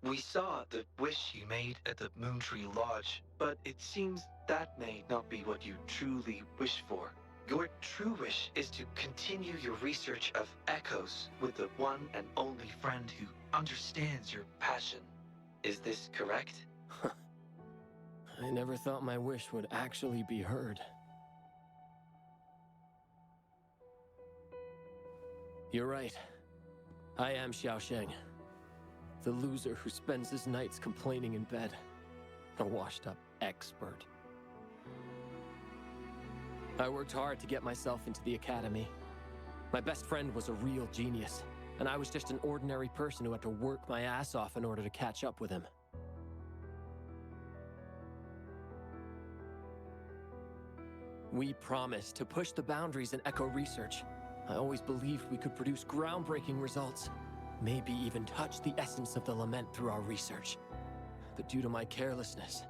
We saw the wish you made at the Moontree Lodge, but it seems that may not be what you truly wish for. Your true wish is to continue your research of echoes with the one and only friend who understands your passion. Is this correct? I never thought my wish would actually be heard. You're right. I am Xiaosheng. The loser who spends his nights complaining in bed. A washed-up expert. I worked hard to get myself into the academy. My best friend was a real genius, and I was just an ordinary person who had to work my ass off in order to catch up with him. We promised to push the boundaries in echo research. I always believed we could produce groundbreaking results. Maybe even touch the essence of the lament through our research. But due to my carelessness,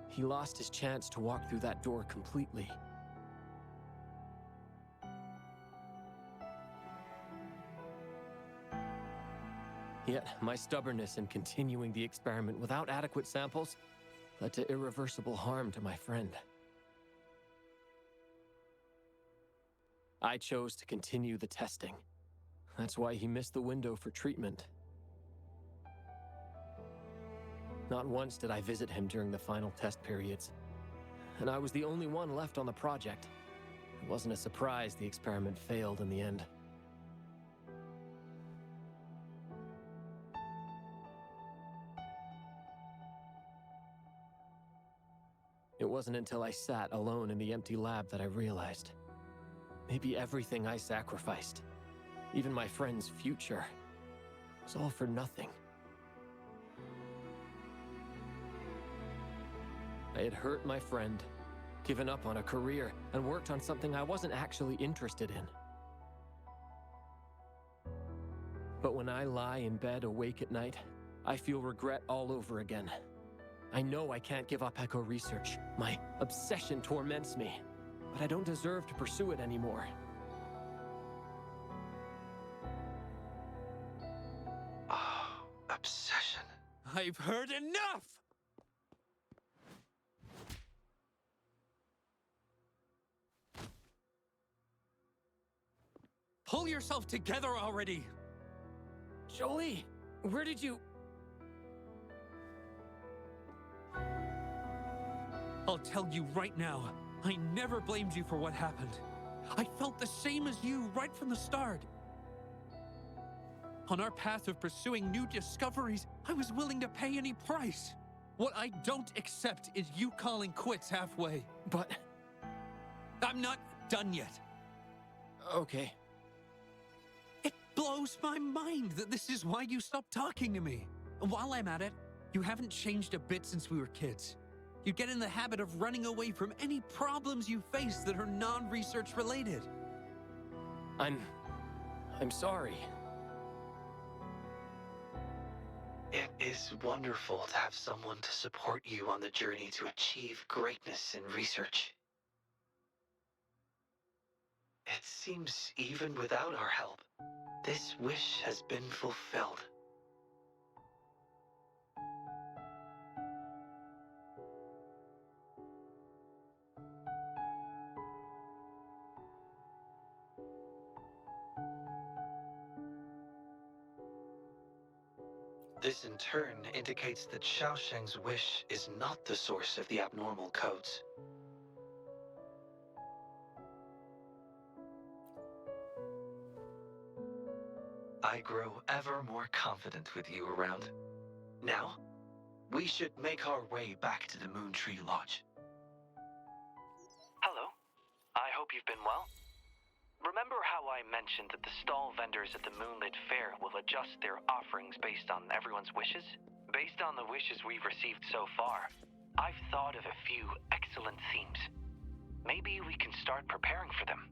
he lost his chance to walk through that door completely. Yet, my stubbornness in continuing the experiment without adequate samples led to irreversible harm to my friend. I chose to continue the testing. That's why he missed the window for treatment. Not once did I visit him during the final test periods. And I was the only one left on the project. It wasn't a surprise the experiment failed in the end. It wasn't until I sat alone in the empty lab that I realized. Maybe everything I sacrificed, even my friend's future, was all for nothing. I had hurt my friend, given up on a career, and worked on something I wasn't actually interested in. But when I lie in bed awake at night, I feel regret all over again. I know I can't give up echo research. My obsession torments me, but I don't deserve to pursue it anymore. Obsession. I've heard enough! Pull yourself together already! Jolie, where did you... I'll tell you right now, I never blamed you for what happened. I felt the same as you right from the start. On our path of pursuing new discoveries, I was willing to pay any price. What I don't accept is you calling quits halfway. But... I'm not done yet. Okay. It blows my mind that this is why you stopped talking to me. While I'm at it, you haven't changed a bit since we were kids. You get in the habit of running away from any problems you face that are non-research related. I'm sorry. It is wonderful to have someone to support you on the journey to achieve greatness in research. It seems even without our help, this wish has been fulfilled. This in turn indicates that Xiaosheng's wish is not the source of the abnormal codes. I grow ever more confident with you around. Now, we should make our way back to the Moon Tree Lodge. Hello. I hope you've been well. Remember how I mentioned that the stall vendors at the Moonlit Fair will adjust their offerings based on everyone's wishes? Based on the wishes we've received so far, I've thought of a few excellent themes. Maybe we can start preparing for them.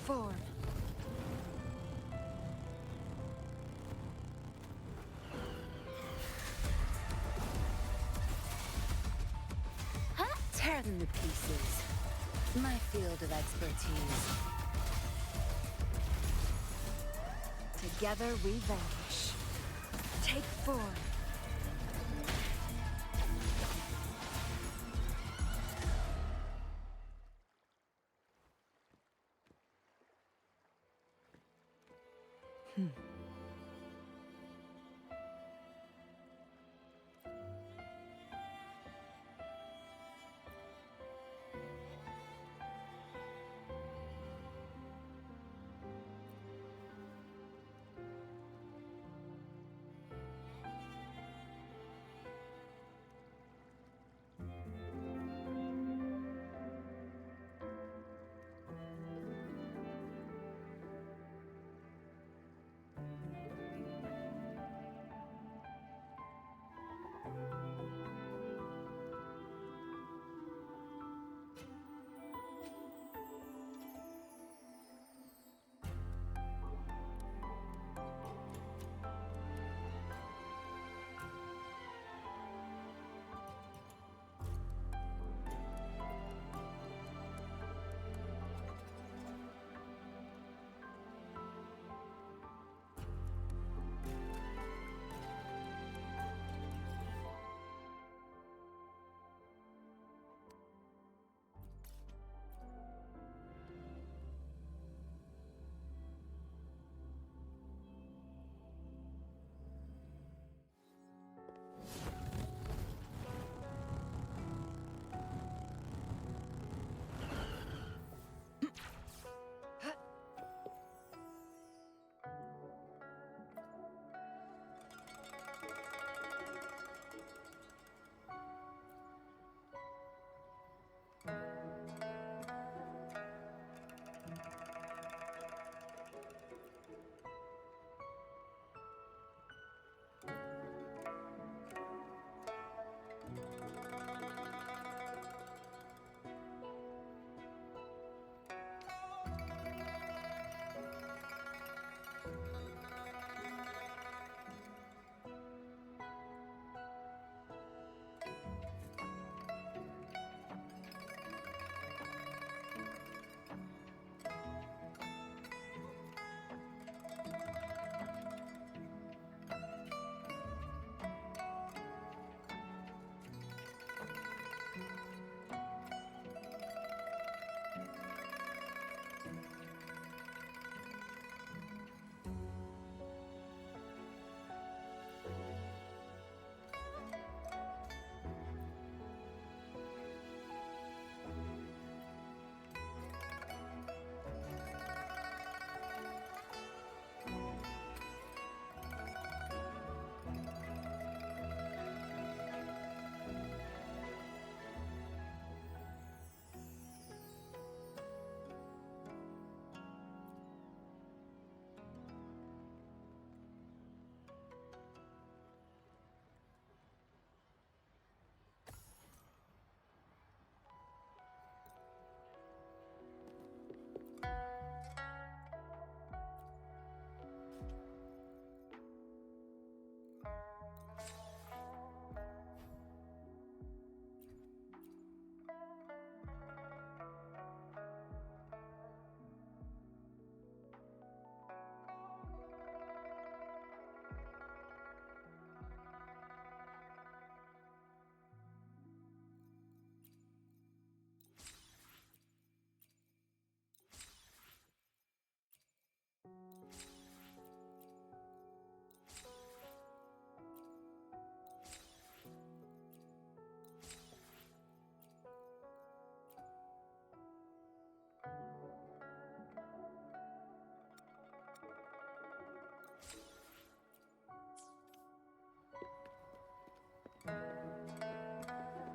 form. Huh? Tear them to pieces. My field of expertise. Together we vanish. Take form.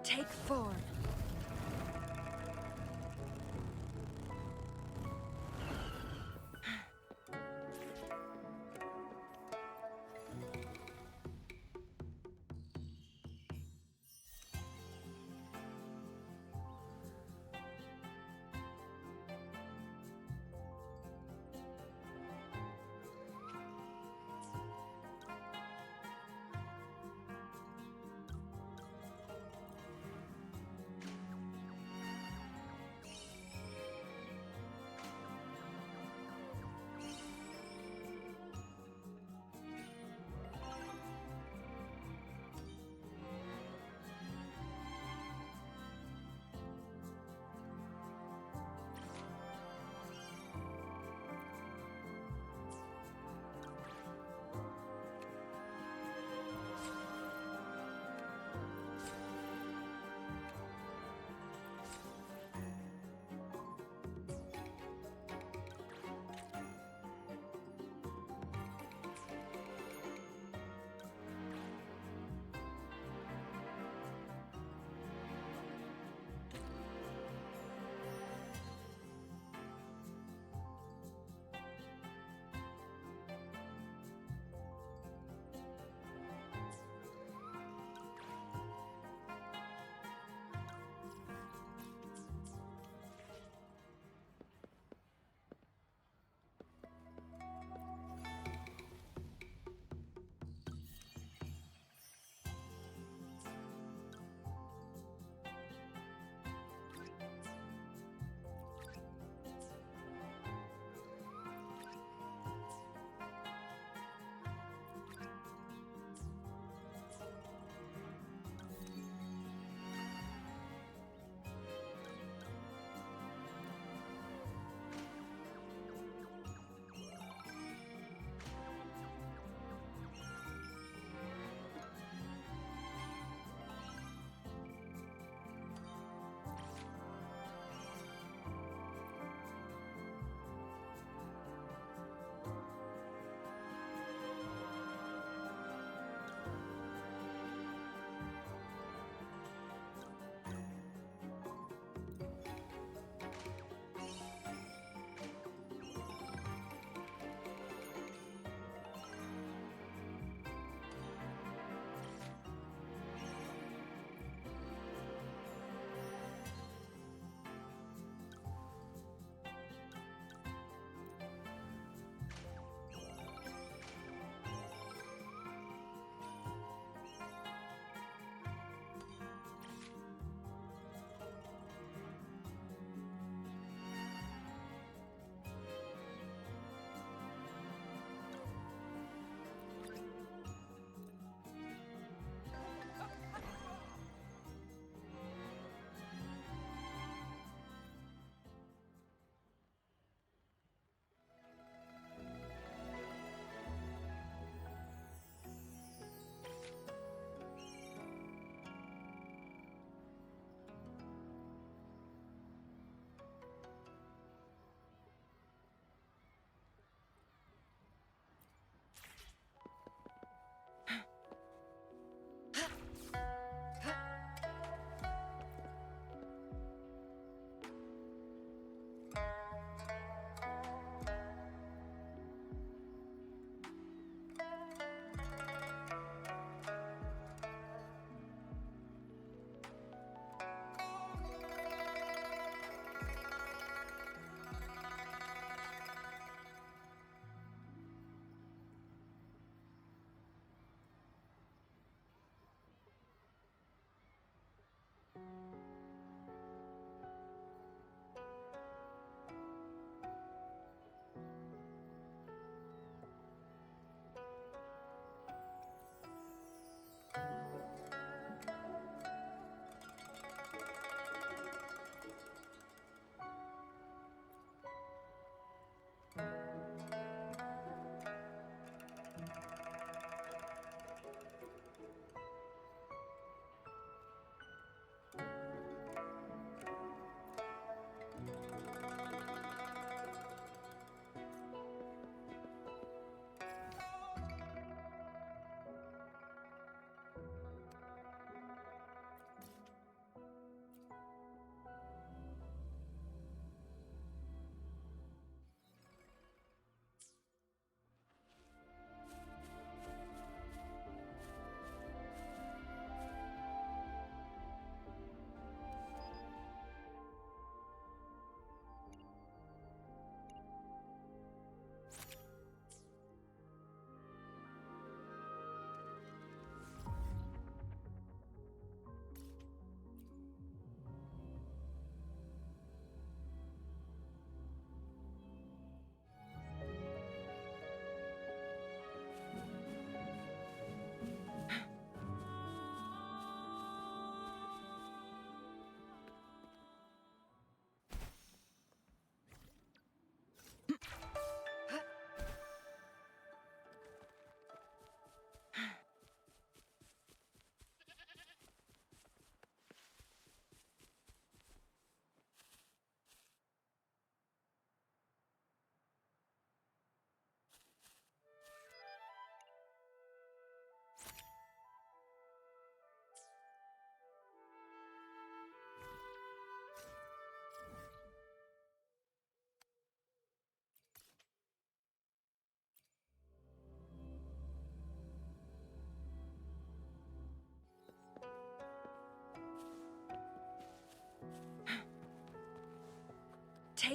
Take form.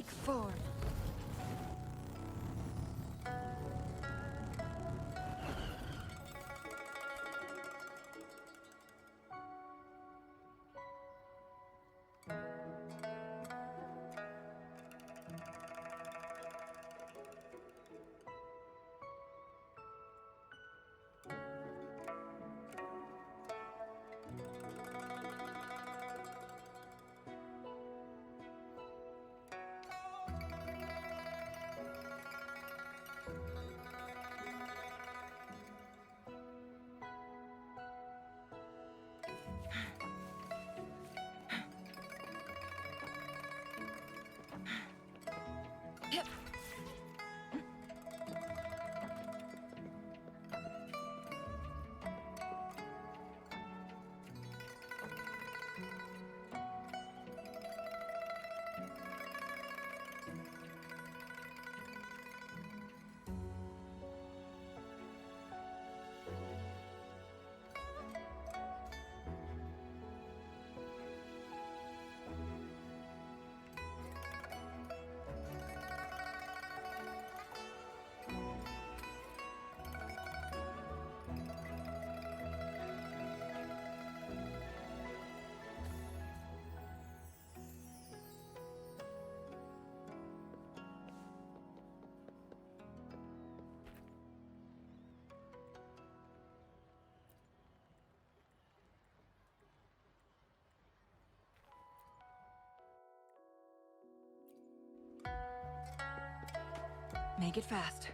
Take form. Yep. Make it fast.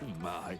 My.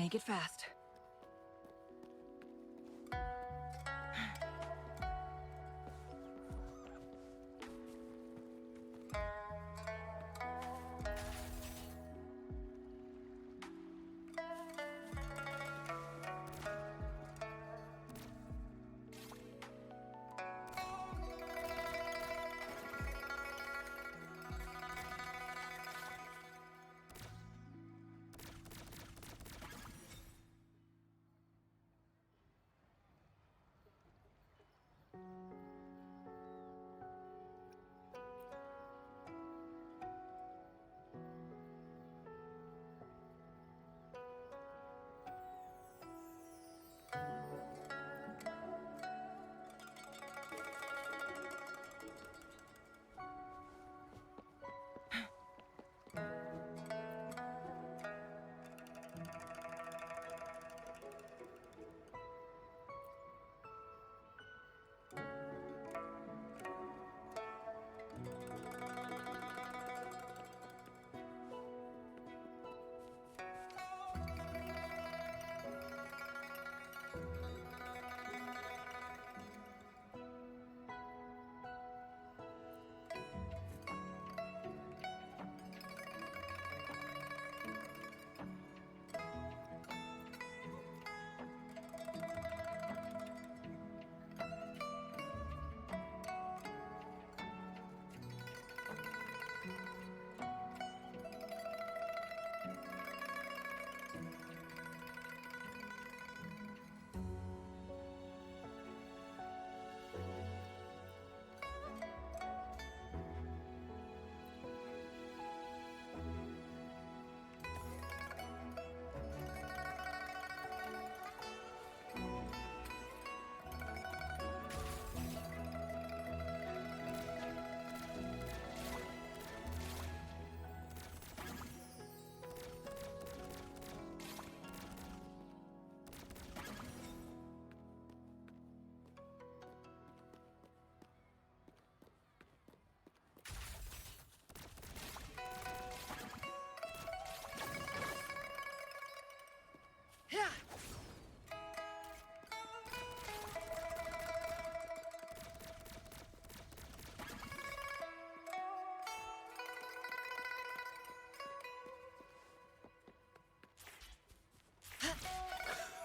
Make it fast.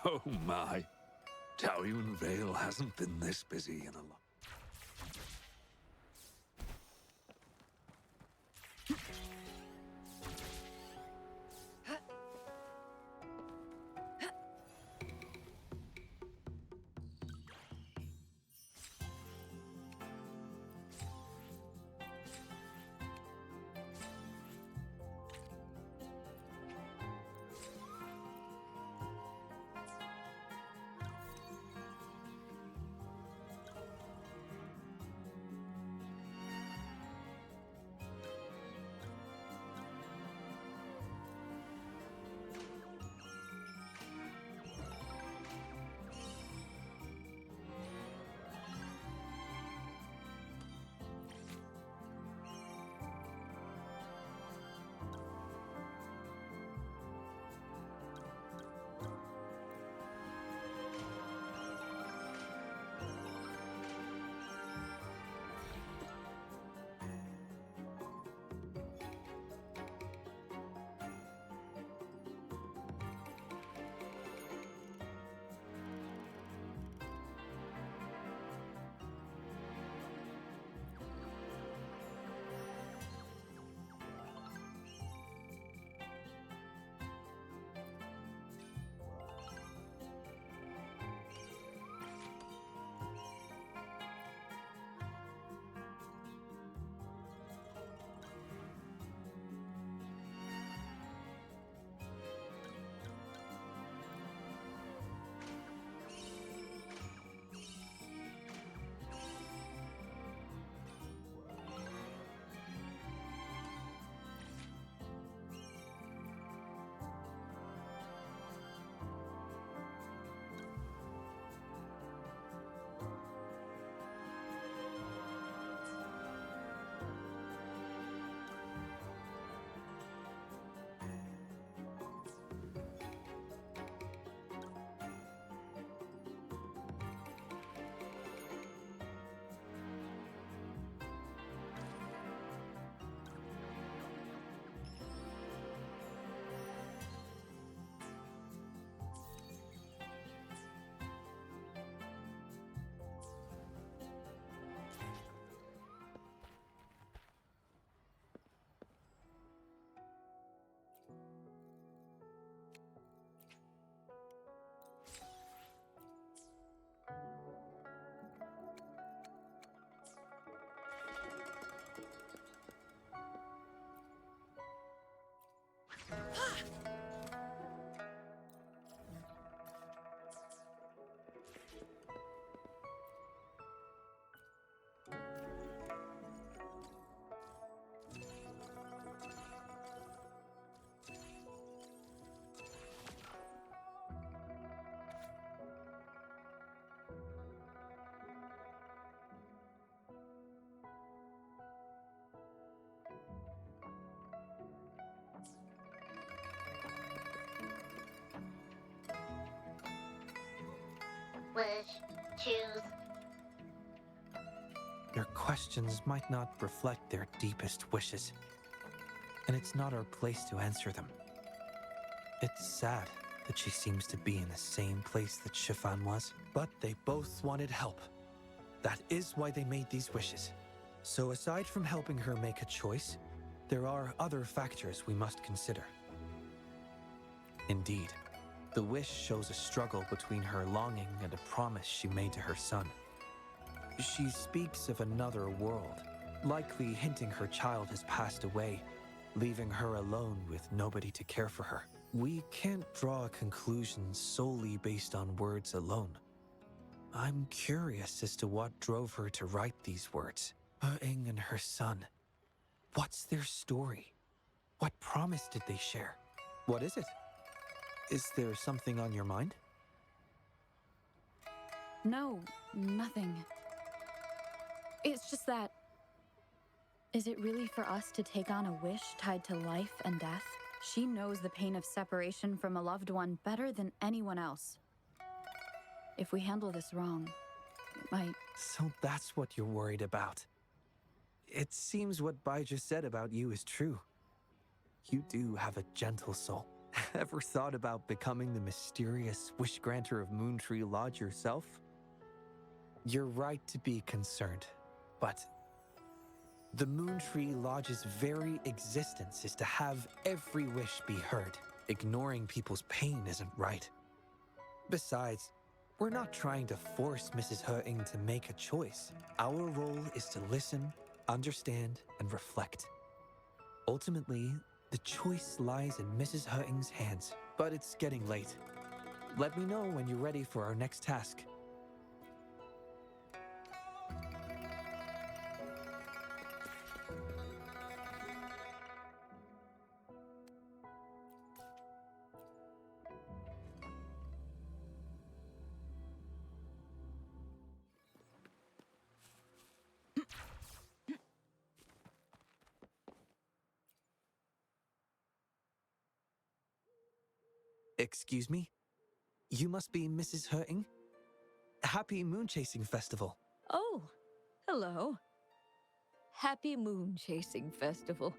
Oh my. Taoyuan Vale hasn't been this busy in a long... wish, choose. Your questions might not reflect their deepest wishes, and it's not our place to answer them. It's sad that she seems to be in the same place that Shifan was, but they both wanted help. That is why they made these wishes. So aside from helping her make a choice, there are other factors we must consider. Indeed, the wish shows a struggle between her longing and a promise she made to her son. She speaks of another world, likely hinting her child has passed away, leaving her alone with nobody to care for her. We can't draw a conclusion solely based on words alone. I'm curious as to what drove her to write these words. Ing and her son. What's their story? What promise did they share? What is it? Is there something on your mind? No, nothing. It's just that... Is it really for us to take on a wish tied to life and death? She knows the pain of separation from a loved one better than anyone else. If we handle this wrong, it might... So that's what you're worried about. It seems what Baija said about you is true. You do have a gentle soul. Ever thought about becoming the mysterious wish granter of Moontree Lodge yourself? You're right to be concerned, but the Moontree Lodge's very existence is to have every wish be heard. Ignoring people's pain isn't right. Besides, we're not trying to force Mrs. Hurting to make a choice. Our role is to listen, understand, and reflect. Ultimately, the choice lies in Mrs. Hurting's hands, but it's getting late. Let me know when you're ready for our next task. Excuse me? You must be Mrs. Hurting? Happy Moon Chasing Festival. Oh, hello. Happy Moon Chasing Festival.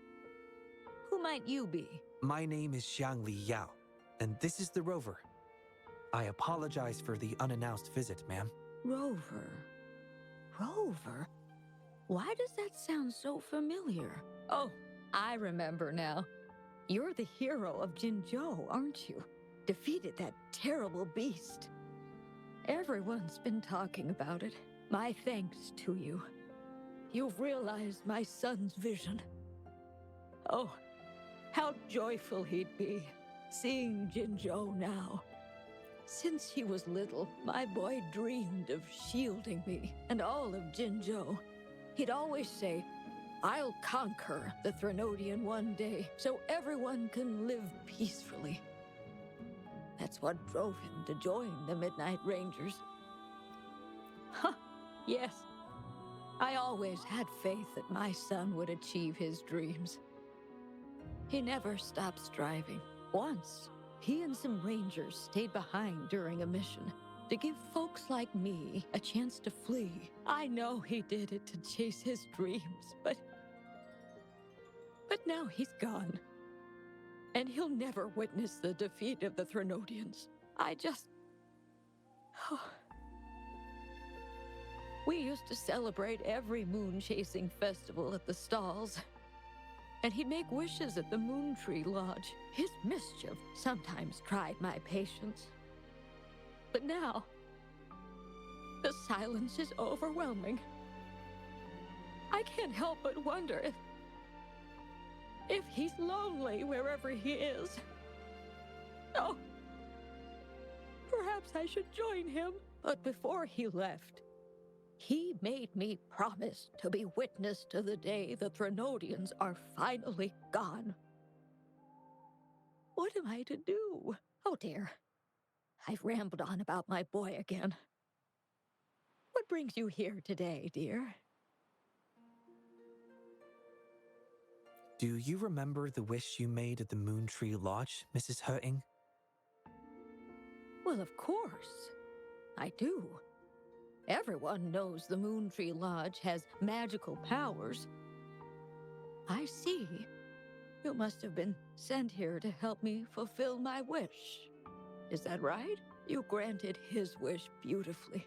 Who might you be? My name is Xiangli Yao, and this is the Rover. I apologize for the unannounced visit, ma'am. Rover. Rover? Why does that sound so familiar? Oh, I remember now. You're the hero of Jinzhou, aren't you? Defeated that terrible beast. Everyone's been talking about it. My thanks to you. You've realized my son's vision. Oh, how joyful he'd be, seeing Jinzhou now. Since he was little, my boy dreamed of shielding me and all of Jinzhou. He'd always say, "I'll conquer the Threnodian one day, so everyone can live peacefully." That's what drove him to join the Midnight Rangers. Huh, yes. I always had faith that my son would achieve his dreams. He never stopped striving. Once, he and some rangers stayed behind during a mission to give folks like me a chance to flee. I know he did it to chase his dreams, but now he's gone. And he'll never witness the defeat of the Threnodians. We used to celebrate every moon-chasing festival at the stalls. And he'd make wishes at the Moontree Lodge. His mischief sometimes tried my patience. But now, the silence is overwhelming. I can't help but wonder if he's lonely wherever he is. Oh, perhaps I should join him. But before he left, he made me promise to be witness to the day the Threnodians are finally gone. What am I to do? Oh dear, I've rambled on about my boy again. What brings you here today, dear? Do you remember the wish you made at the Moontree Lodge, Mrs. Hurting? Well, of course. I do. Everyone knows the Moon Tree Lodge has magical powers. I see. You must have been sent here to help me fulfill my wish. Is that right? You granted his wish beautifully.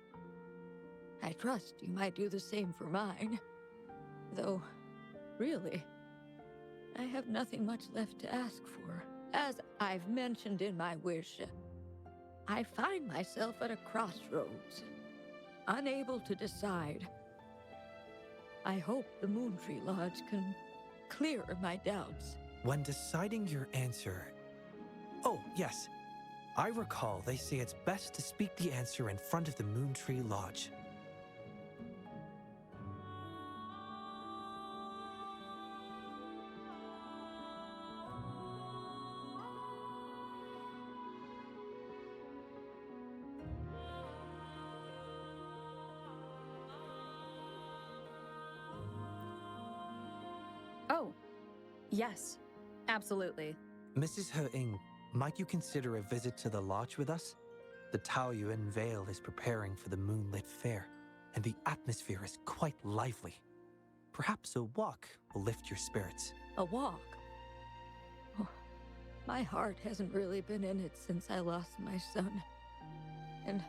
I trust you might do the same for mine. Though, really, I have nothing much left to ask for. As I've mentioned in my wish, I find myself at a crossroads, unable to decide. I hope the Moon Tree Lodge can clear my doubts. When deciding your answer... Oh, yes. I recall they say it's best to speak the answer in front of the Moon Tree Lodge. Oh, yes, absolutely. Mrs. He-ing, might you consider a visit to the lodge with us? The Taoyuan Vale is preparing for the moonlit fair, and the atmosphere is quite lively. Perhaps a walk will lift your spirits. A walk? Oh, my heart hasn't really been in it since I lost my son. And,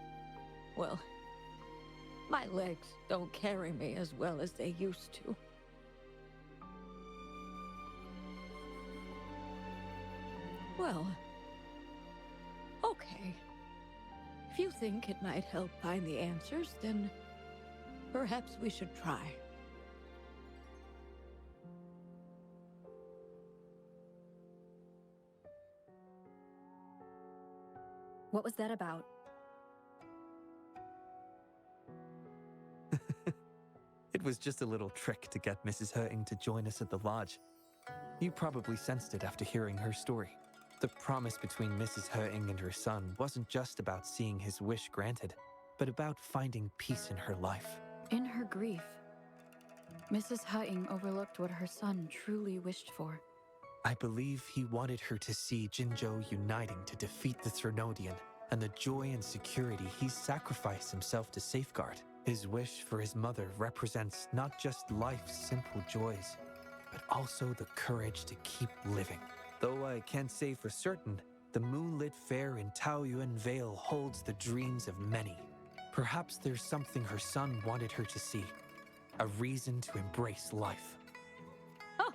well, my legs don't carry me as well as they used to. Well, okay. If you think it might help find the answers, then perhaps we should try. What was that about? It was just a little trick to get Mrs. He-ing to join us at the lodge. You probably sensed it after hearing her story. The promise between Mrs. He-ing and her son wasn't just about seeing his wish granted, but about finding peace in her life. In her grief, Mrs. He-ing overlooked what her son truly wished for. I believe he wanted her to see Jinzhou uniting to defeat the Threnodian, and the joy and security he sacrificed himself to safeguard. His wish for his mother represents not just life's simple joys, but also the courage to keep living. Though I can't say for certain, the moonlit fair in Taoyuan Vale holds the dreams of many. Perhaps there's something her son wanted her to see, a reason to embrace life. Huh.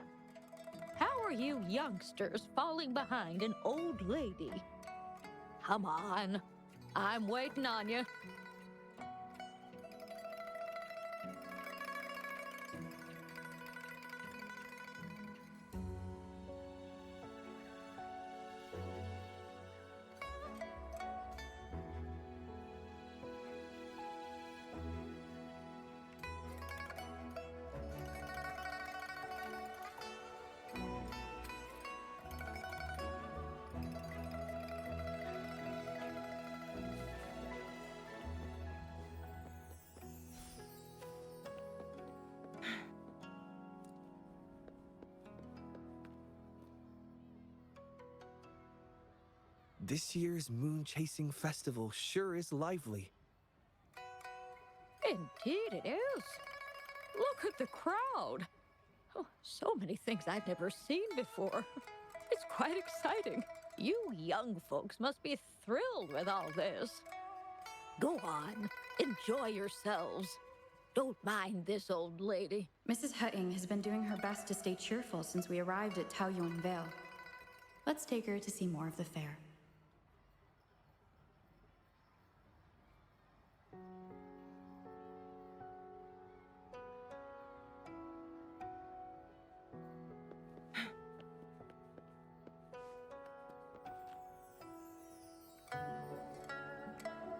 How are you youngsters falling behind an old lady? Come on, I'm waiting on you. This year's moon chasing festival sure is lively. Indeed it is. Look at the crowd. Oh, so many things I've never seen before. It's quite exciting. You young folks must be thrilled with all this. Go on, enjoy yourselves. Don't mind this old lady. Mrs. He-ing has been doing her best to stay cheerful since we arrived at Taoyuan Vale. Let's take her to see more of the fair.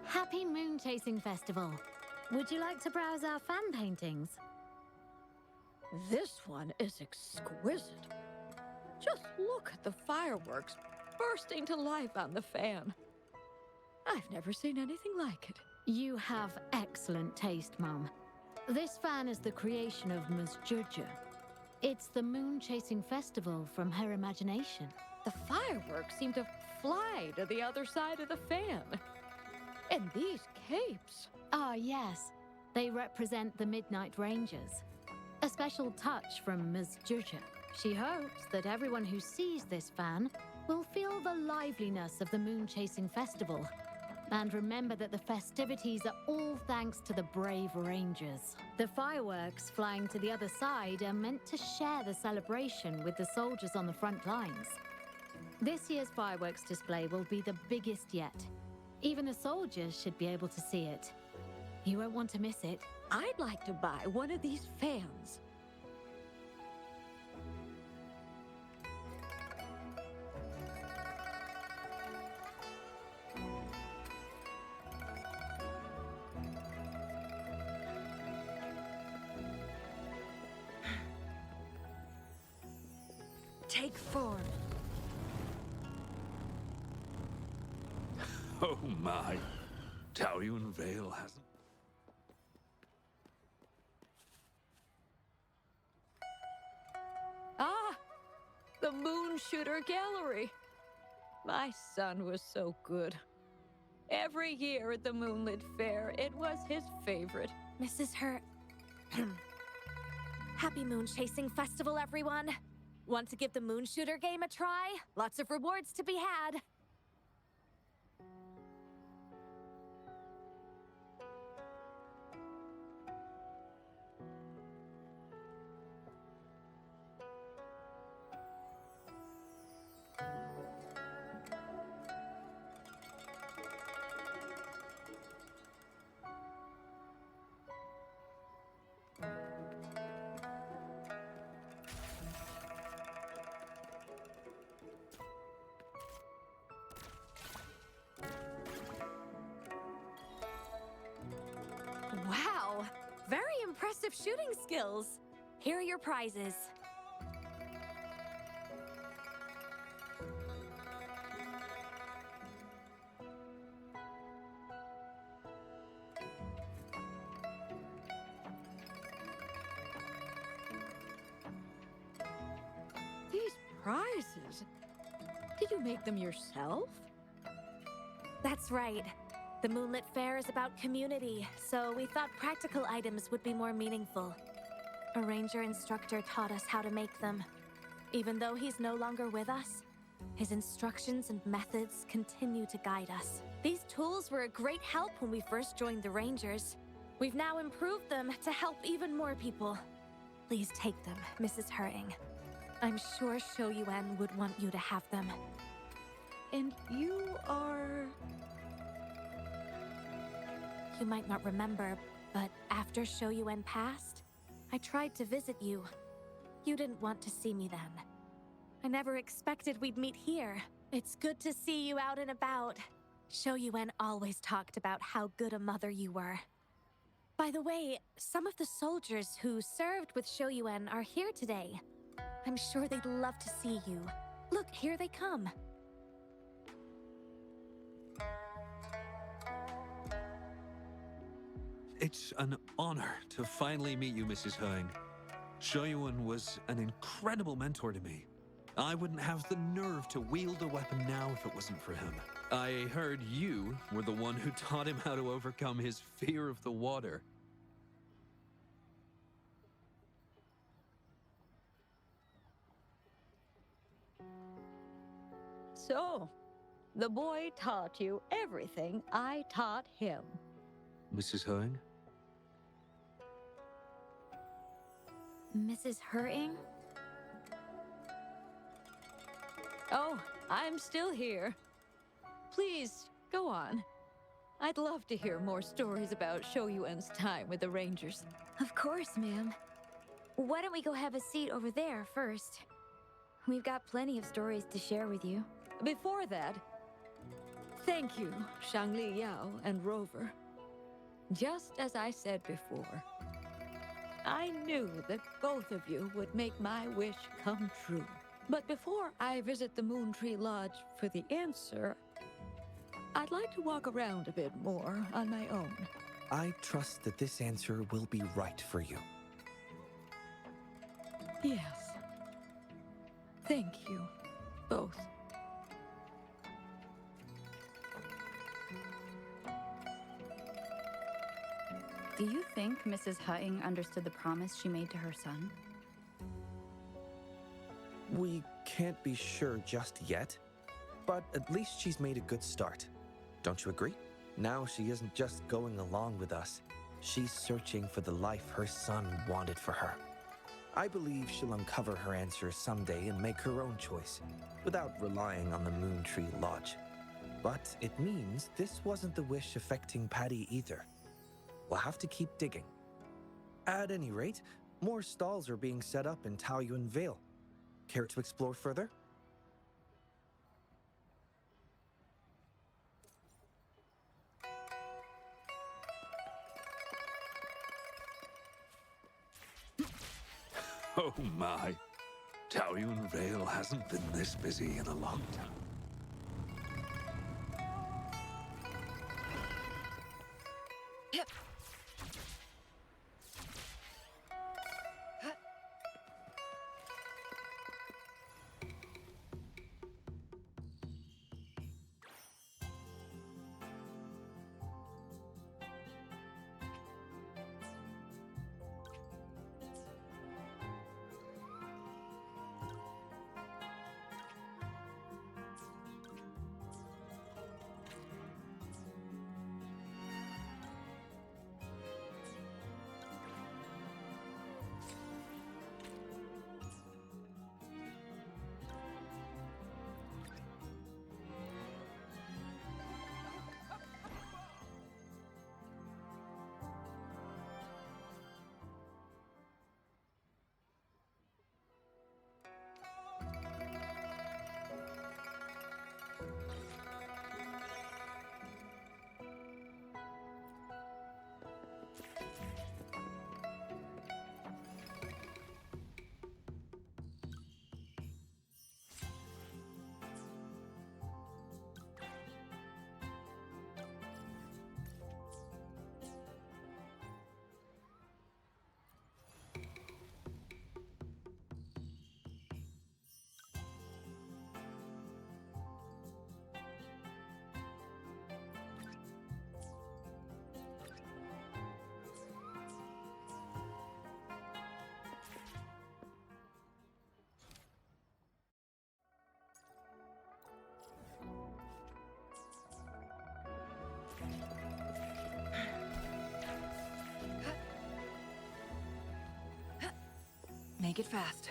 Happy Moon Chasing Festival. Would you like to browse our fan paintings? This one is exquisite. Just look at the fireworks bursting to life on the fan. I've never seen anything like it. You have excellent taste, Mum. This fan is the creation of Ms. Juja. It's the Moon Chasing Festival from her imagination. The fireworks seem to fly to the other side of the fan. And these capes. Ah, yes. They represent the Midnight Rangers. A special touch from Ms. Jiyan. She hopes that everyone who sees this fan will feel the liveliness of the Moon Chasing Festival. And remember that the festivities are all thanks to the brave Rangers. The fireworks flying to the other side are meant to share the celebration with the soldiers on the front lines. This year's fireworks display will be the biggest yet. Even the soldiers should be able to see it. You won't want to miss it. I'd like to buy one of these fans. Take form. Oh my. Taoyuan Vale hasn't. Ah! The Moon Shooter Gallery. My son was so good. Every year at the Moonlit Fair, it was his favorite. Mrs. Hurt. Happy Moon Chasing Festival, everyone! Want to give the Moon Shooter game a try? Lots of rewards to be had. Wow! Very impressive shooting skills. Here are your prizes. These prizes? Did you make them yourself? That's right. The Moonlit Fair is about community, so we thought practical items would be more meaningful. A ranger instructor taught us how to make them. Even though he's no longer with us, his instructions and methods continue to guide us. These tools were a great help when we first joined the Rangers. We've now improved them to help even more people. Please take them, Mrs. Hurting. I'm sure Shou Yuan would want you to have them. And you are... You might not remember, but after Shou Yuan passed, I tried to visit you. You didn't want to see me then. I never expected we'd meet here. It's good to see you out and about. Shou Yuan always talked about how good a mother you were. By the way, some of the soldiers who served with Shou Yuan are here today. I'm sure they'd love to see you. Look, here they come. It's an honor to finally meet you, Mrs. Hering. Shoyuan was an incredible mentor to me. I wouldn't have the nerve to wield a weapon now if it wasn't for him. I heard you were the one who taught him how to overcome his fear of the water. So, the boy taught you everything I taught him. Mrs. Hering? Mrs. Hurting? Oh, I'm still here. Please, go on. I'd love to hear more stories about Shou Yuan's time with the Rangers. Of course, ma'am. Why don't we go have a seat over there first? We've got plenty of stories to share with you. Before that, thank you, Shangli Yao and Rover. Just as I said before, I knew that both of you would make my wish come true. But before I visit the Moon Tree Lodge for the answer, I'd like to walk around a bit more on my own. I trust that this answer will be right for you. Yes. Thank you, both. Do you think Mrs. Hutting understood the promise she made to her son? We can't be sure just yet, but at least she's made a good start. Don't you agree? Now she isn't just going along with us. She's searching for the life her son wanted for her. I believe she'll uncover her answers someday and make her own choice, without relying on the Moon Tree Lodge. But it means this wasn't the wish affecting Patty either. We'll have to keep digging. At any rate, more stalls are being set up in Taoyuan Vale. Care to explore further? Oh my. Taoyuan Vale hasn't been this busy in a long time. Yep. Make it fast.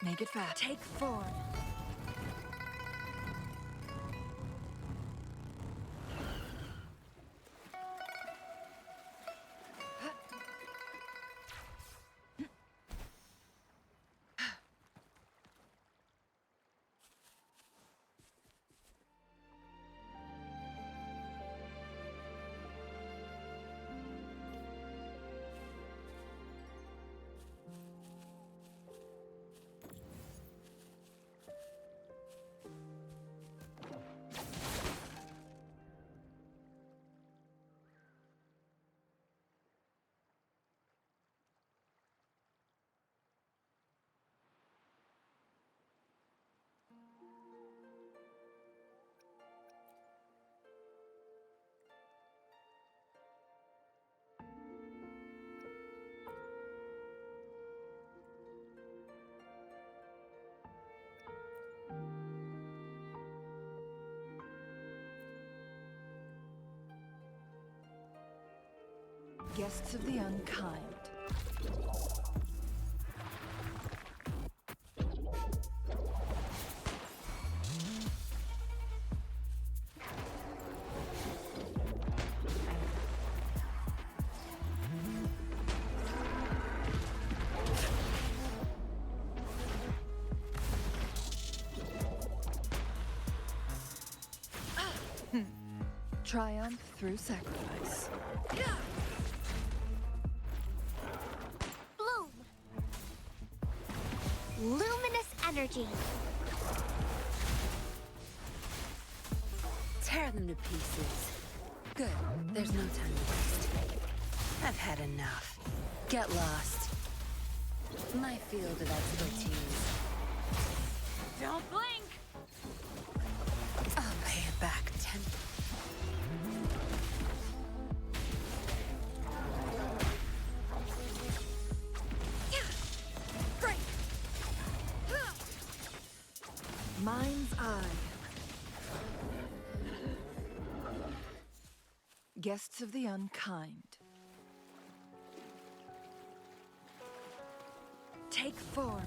Make it fast. Take form. Guests of the unkind. Triumph through sacrifice. Bloom! Luminous energy. Tear them to pieces. Good. There's no time to waste. I've had enough. Get lost. My field of expertise. Don't blink! I'll pay it back 10. Great! Mind's eye. Guests of the unkind. Take form.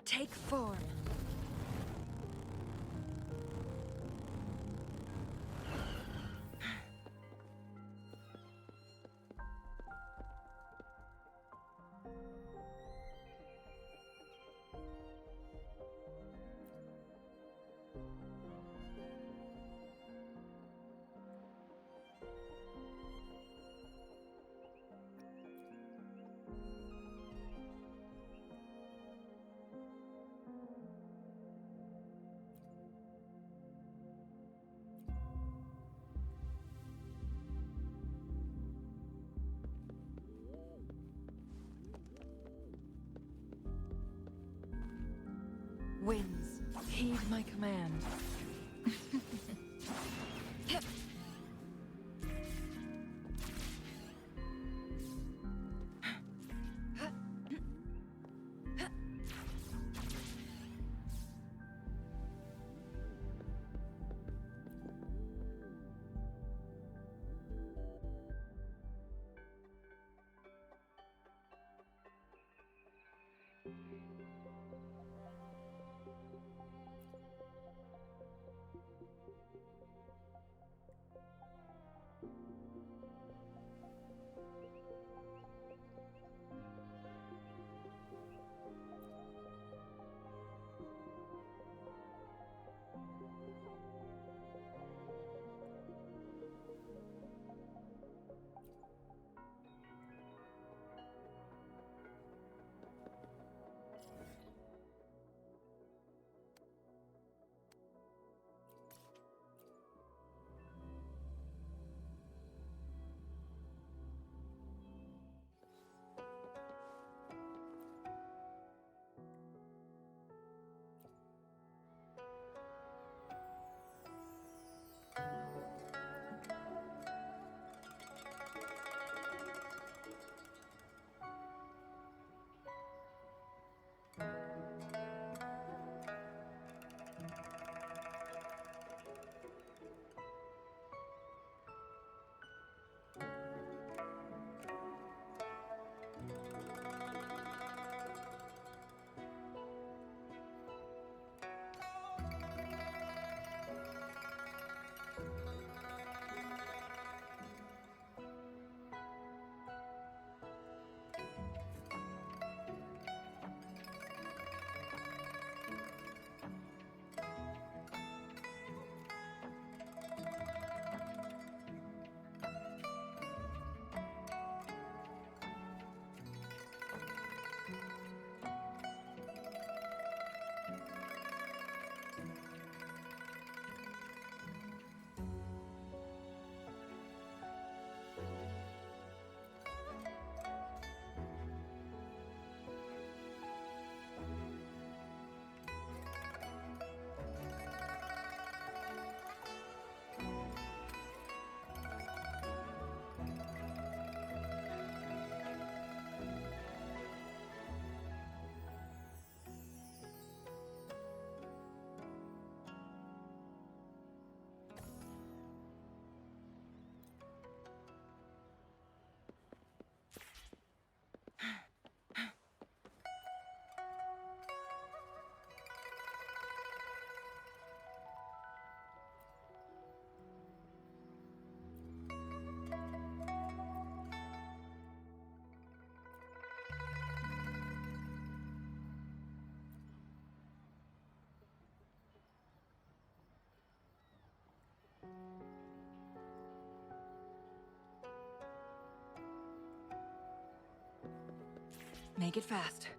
take form. Winds, heed my command. Make it fast.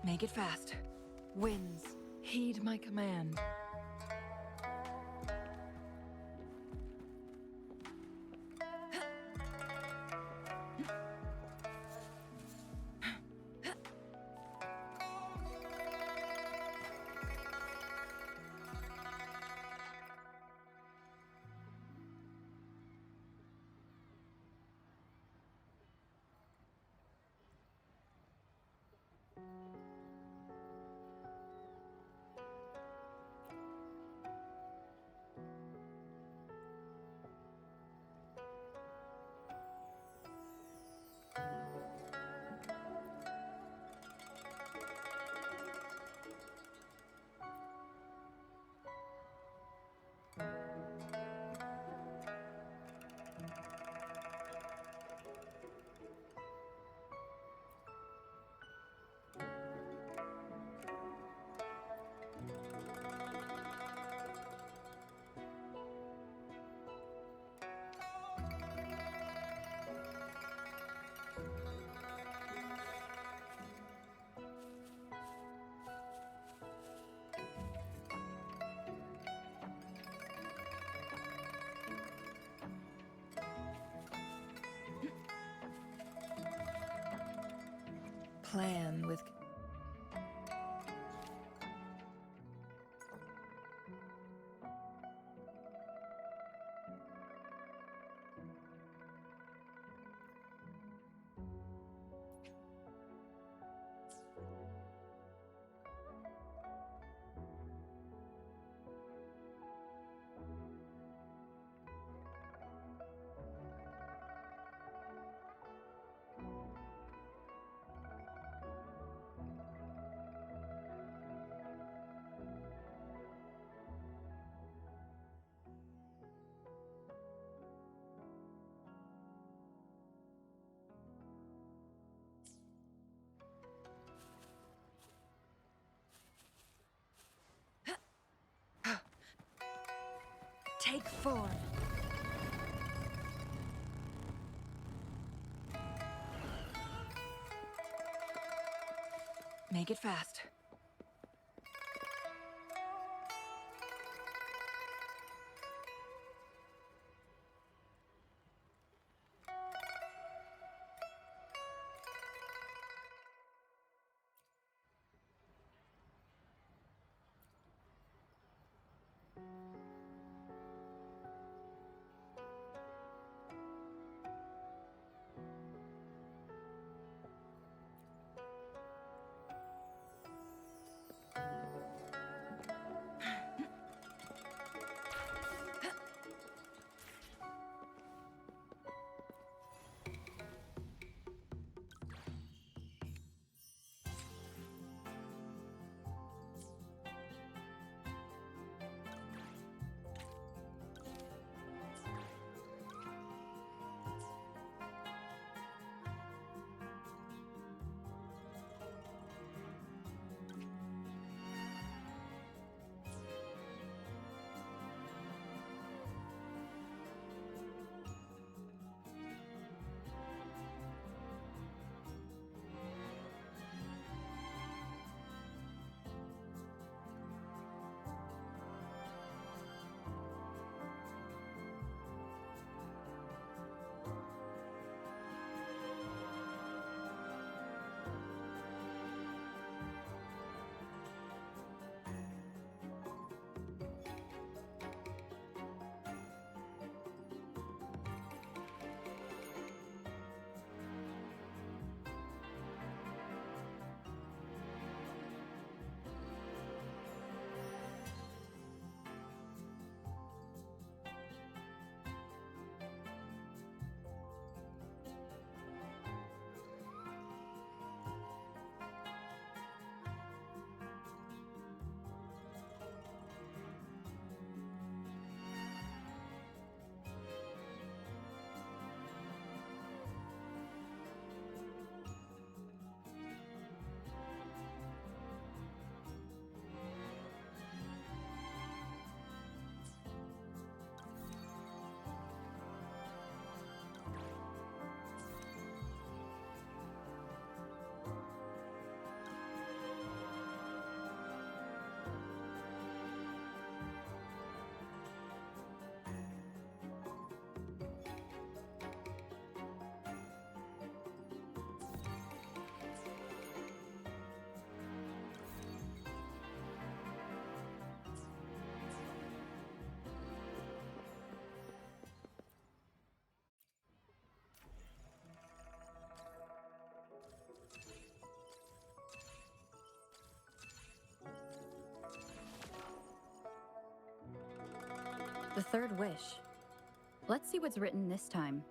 Make it fast. Winds, heed my command. plan with... Take form. Make it fast. The third wish. Let's see what's written this time.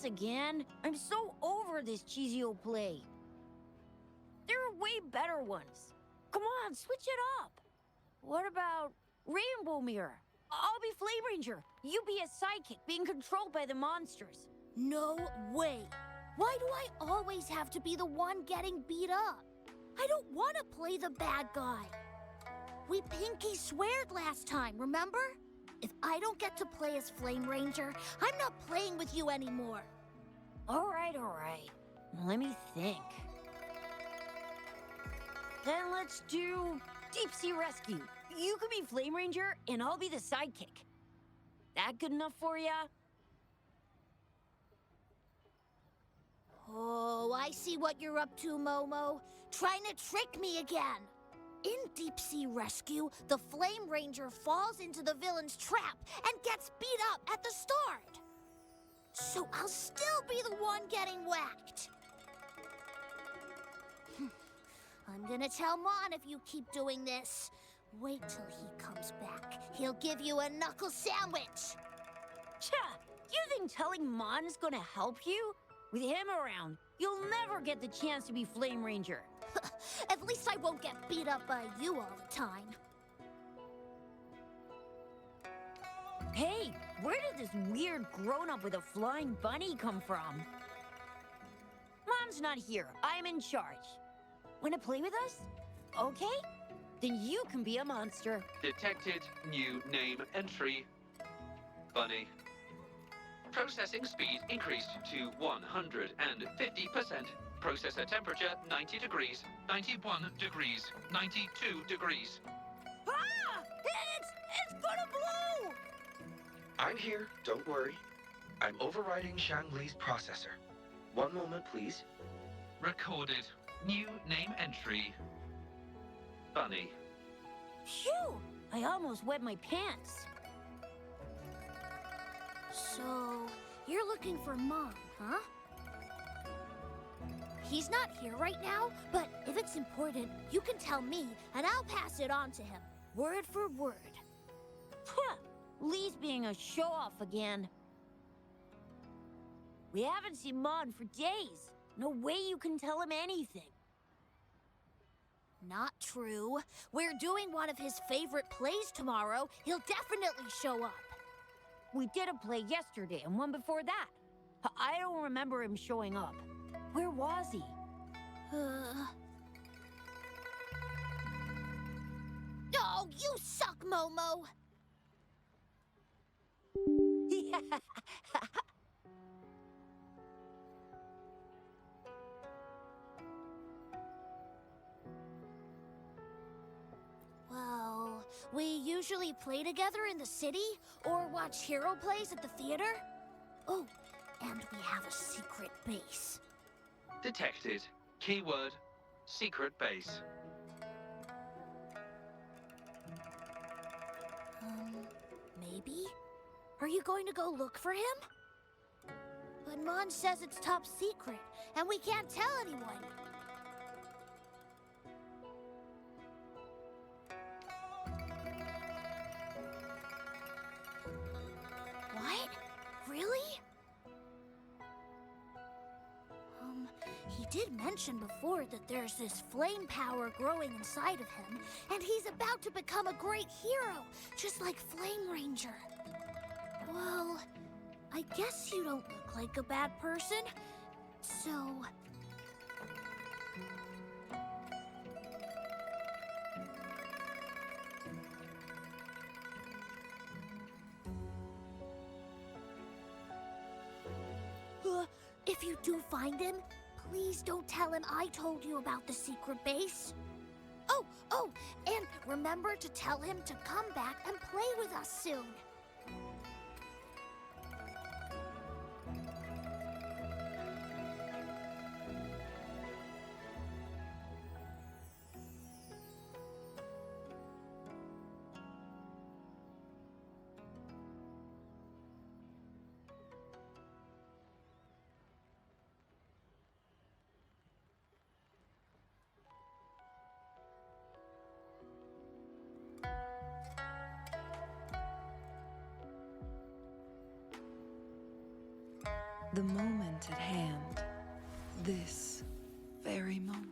this again? I'm so over this cheesy old play. There are way better ones. Come on, switch it up. What about Rainbow Mirror? I'll be Flame Ranger. You be a psychic being controlled by the monsters. No way. Why do I always have to be the one getting beat up? I don't want to play the bad guy. We pinky sweared last time, remember? If I don't get to play as Flame Ranger, I'm not playing with you anymore. All right. Let me think. Then let's do Deep Sea Rescue. You can be Flame Ranger, and I'll be the sidekick. That good enough for ya? Oh, I see what you're up to, Momo. Trying to trick me again. In Deep Sea Rescue, the Flame Ranger falls into the villain's trap and gets beat up at the start. So I'll still be the one getting whacked. I'm gonna tell Mon if you keep doing this. Wait till he comes back. He'll give you a knuckle sandwich. You think telling Mon is gonna help you? With him around, you'll never get the chance to be Flame Ranger. At least I won't get beat up by you all the time. Hey, where did this weird grown-up with a flying bunny come from? Mom's not here. I'm in charge. Wanna play with us? Okay? Then you can be a monster. Detected new name entry. Bunny. Processing speed increased to 150%. Processor temperature 90 degrees, 91 degrees, 92 degrees. Ah! It's gonna blow! I'm here, don't worry. I'm overriding Shangli's processor. One moment, please. Recorded. New name entry. Bunny. Phew! I almost wet my pants. So, you're looking for Mom, huh? He's not here right now, but if it's important, you can tell me, and I'll pass it on to him, word for word. Lee's being a show-off again. We haven't seen Mon for days. No way you can tell him anything. Not true. We're doing one of his favorite plays tomorrow. He'll definitely show up. We did a play yesterday and one before that. I don't remember him showing up. Where was he? Oh, you suck, Momo! Well, we usually play together in the city or watch hero plays at the theater. Oh, and we have a secret base. Detected. Keyword. Secret base. Maybe? Are you going to go look for him? But Mon says it's top secret, and we can't tell anyone. What? Really? He did mention before that there's this flame power growing inside of him, and he's about to become a great hero, just like Flame Ranger. Well, I guess you don't look like a bad person, so... if you do find him, please don't tell him I told you about the secret base. Oh, and remember to tell him to come back and play with us soon. The moment at hand. This very moment.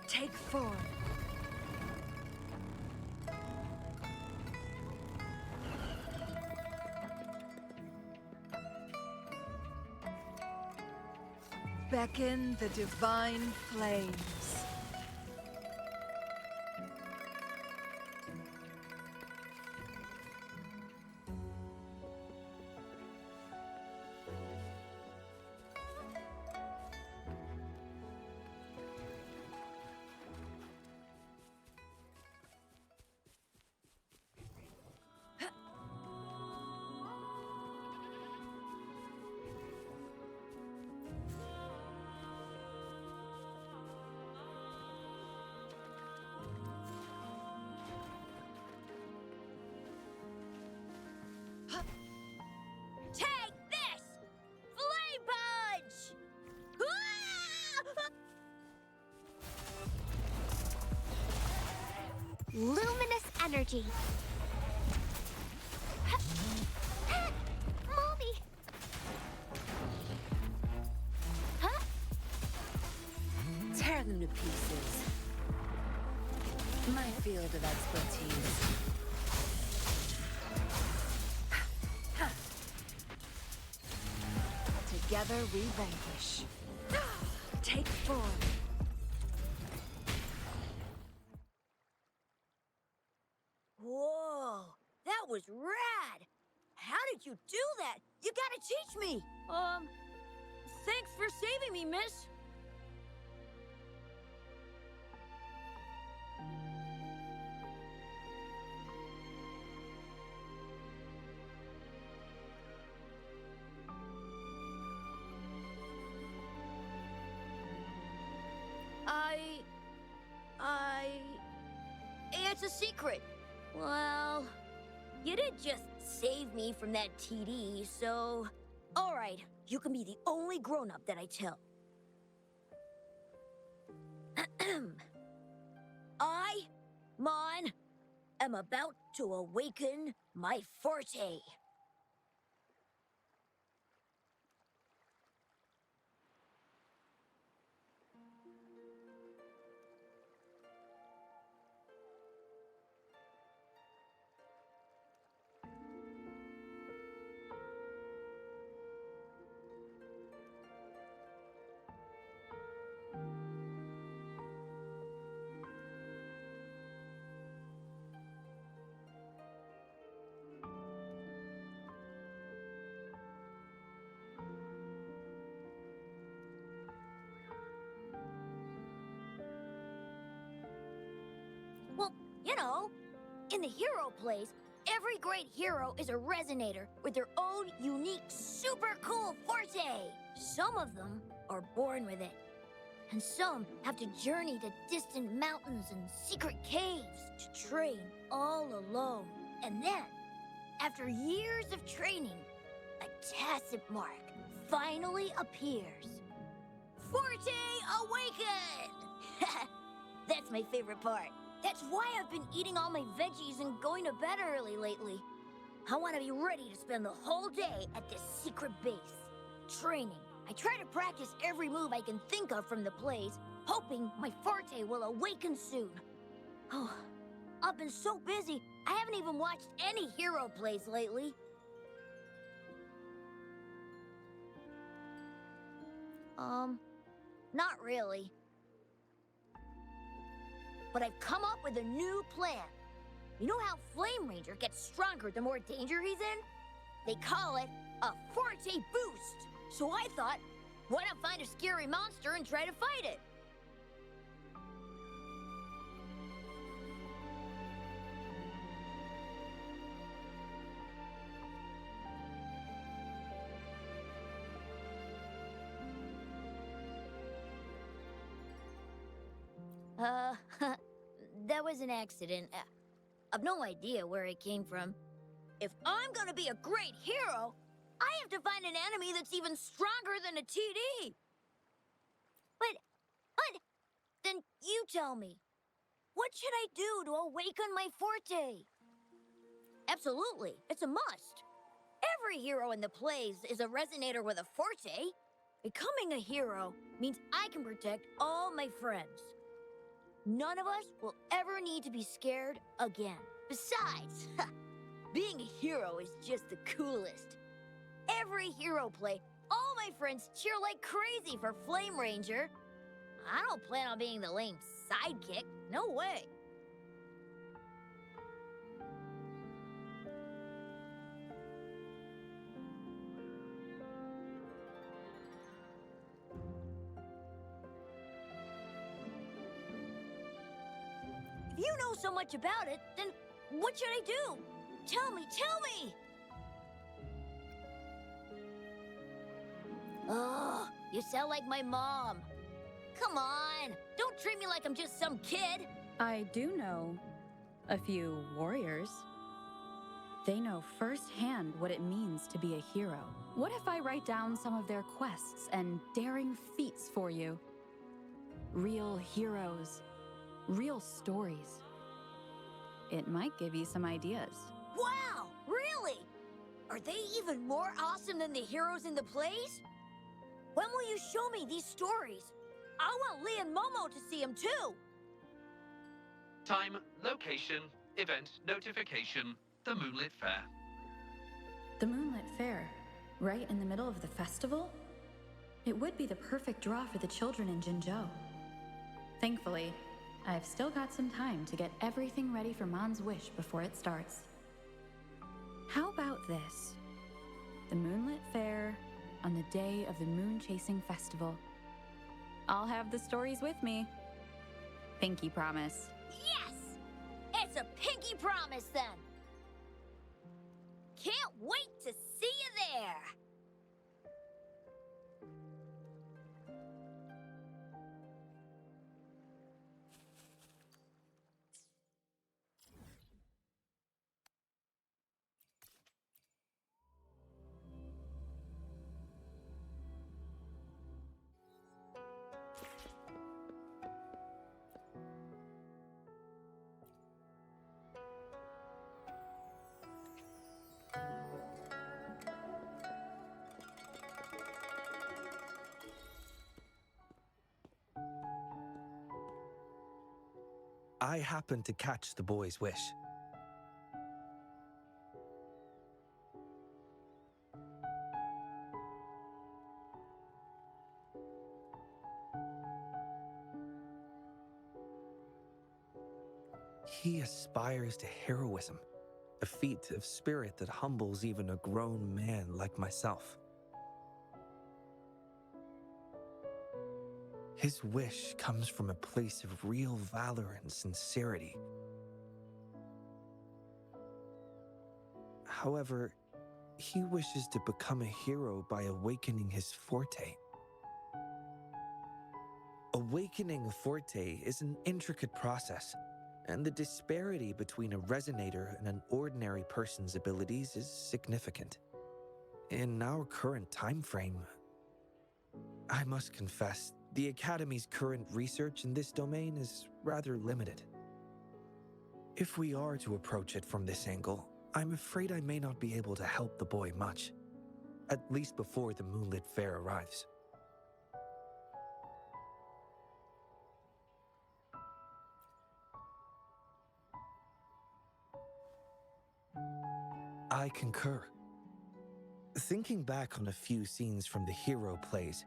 Take 4. Beckon the divine flames. Take this! Flame Punch! Luminous energy. Mommy! Huh? Tear them to pieces. My field of expertise. Together we vanquish. Take 4. Whoa, that was rad! How did you do that? You gotta teach me! Thanks for saving me, miss. It's a secret. Well, you did just save me from that TD, so... Alright, you can be the only grown-up that I tell. I, Mon, am about to awaken my forte. Well, you know, in the hero plays, every great hero is a resonator with their own unique, super cool forte. Some of them are born with it, and some have to journey to distant mountains and secret caves to train all alone. And then, after years of training, a tacit mark finally appears. Forte Awaken! That's my favorite part. That's why I've been eating all my veggies and going to bed early lately. I want to be ready to spend the whole day at this secret base. Training. I try to practice every move I can think of from the plays, hoping my forte will awaken soon. Oh, I've been so busy, I haven't even watched any hero plays lately. Not really. But I've come up with a new plan. You know how Flame Ranger gets stronger the more danger he's in? They call it a Forte Boost. So I thought, why not find a scary monster and try to fight it? That was an accident. I've no idea where it came from. If I'm gonna be a great hero, I have to find an enemy that's even stronger than a TD. But, then you tell me. What should I do to awaken my forte? Absolutely, it's a must. Every hero in the plays is a resonator with a forte. Becoming a hero means I can protect all my friends. None of us will ever need to be scared again. Besides, being a hero is just the coolest. Every hero play, all my friends cheer like crazy for Flame Ranger. I don't plan on being the lame sidekick. No way. If you know so much about it, then what should I do? Tell me, tell me! Oh, you sound like my mom. Come on, don't treat me like I'm just some kid. I do know a few warriors. They know firsthand what it means to be a hero. What if I write down some of their quests and daring feats for you? Real heroes, real stories. It might give you some ideas. Wow, really? Are they even more awesome than the heroes in the plays? When will you show me these stories? I want Lee and Momo to see them too. Time, location, event notification, the Moonlit Fair. The Moonlit Fair, right in the middle of the festival? It would be the perfect draw for the children in Jinzhou. Thankfully, I've still got some time to get everything ready for Mon's wish before it starts. How about this? The Moonlit Fair on the day of the Moon Chasing Festival. I'll have the stories with me. Pinky promise. Yes! It's a pinky promise then. Can't wait to see you there. I happened to catch the boy's wish. He aspires to heroism, a feat of spirit that humbles even a grown man like myself. His wish comes from a place of real valor and sincerity. However, he wishes to become a hero by awakening his forte. Awakening a forte is an intricate process, and the disparity between a resonator and an ordinary person's abilities is significant. In our current time frame, I must confess, the Academy's current research in this domain is rather limited. If we are to approach it from this angle, I'm afraid I may not be able to help the boy much, at least before the Moonlit Fair arrives. I concur. Thinking back on a few scenes from the hero plays,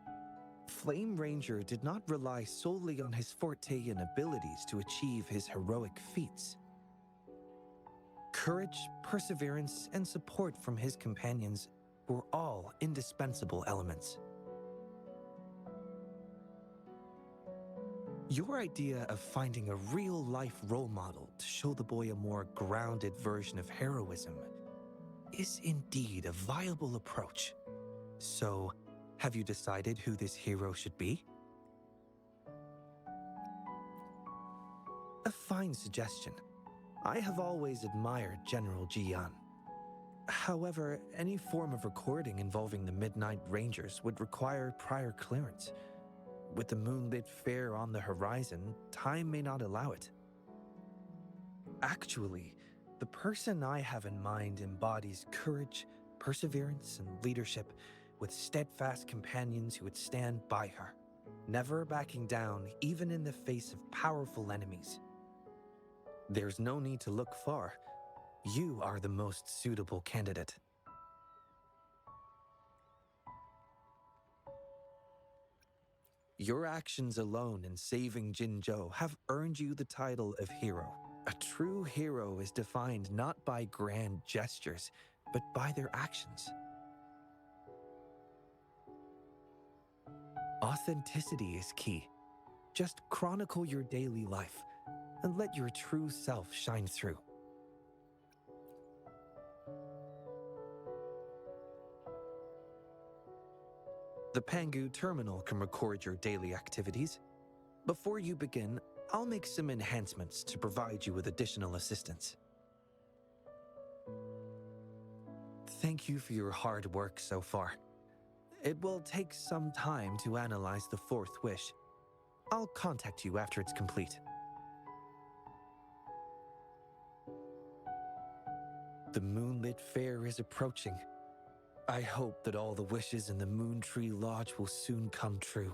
Flame Ranger did not rely solely on his forte and abilities to achieve his heroic feats. Courage, perseverance, and support from his companions were all indispensable elements. Your idea of finding a real-life role model to show the boy a more grounded version of heroism is indeed a viable approach. So, have you decided who this hero should be? A fine suggestion. I have always admired General Jiyan. However, any form of recording involving the Midnight Rangers would require prior clearance. With the moonlit fair on the horizon, time may not allow it. Actually, the person I have in mind embodies courage, perseverance, and leadership with steadfast companions who would stand by her, never backing down even in the face of powerful enemies. There's no need to look far. You are the most suitable candidate. Your actions alone in saving Jinzhou have earned you the title of hero. A true hero is defined not by grand gestures, but by their actions. Authenticity is key. Just chronicle your daily life and let your true self shine through. The Pangu terminal can record your daily activities. Before you begin, I'll make some enhancements to provide you with additional assistance. Thank you for your hard work so far. It will take some time to analyze the fourth wish. I'll contact you after it's complete. The moonlit fair is approaching. I hope that all the wishes in the Moon Tree Lodge will soon come true.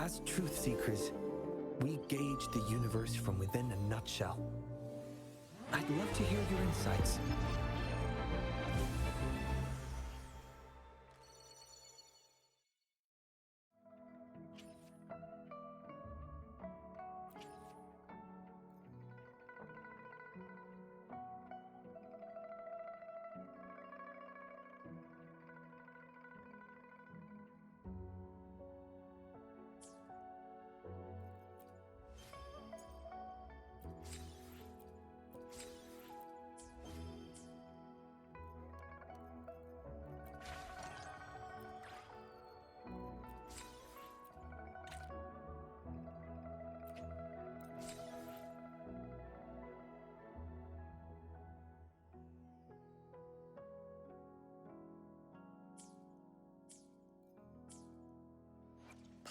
As truth seekers, we gauge the universe from within a nutshell. I'd love to hear your insights.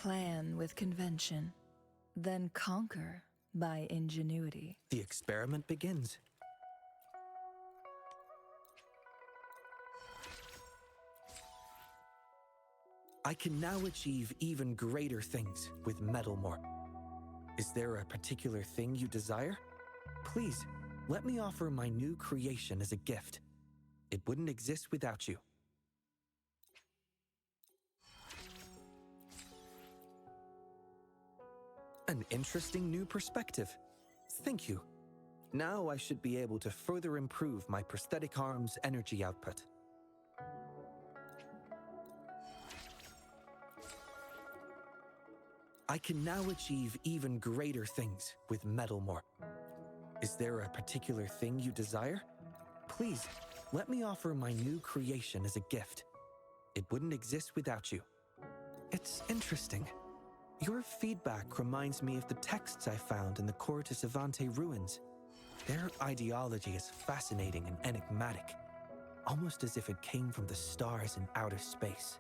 Plan with convention, then conquer by ingenuity. The experiment begins. I can now achieve even greater things with Metalmore. Is there a particular thing you desire? Please, let me offer my new creation as a gift. It wouldn't exist without you. An interesting new perspective. Thank you. Now I should be able to further improve my prosthetic arm's energy output. I can now achieve even greater things with Metalmore. Is there a particular thing you desire? Please, let me offer my new creation as a gift. It wouldn't exist without you. It's interesting. Your feedback reminds me of the texts I found in the Cortis Avante ruins. Their ideology is fascinating and enigmatic, almost as if it came from the stars in outer space.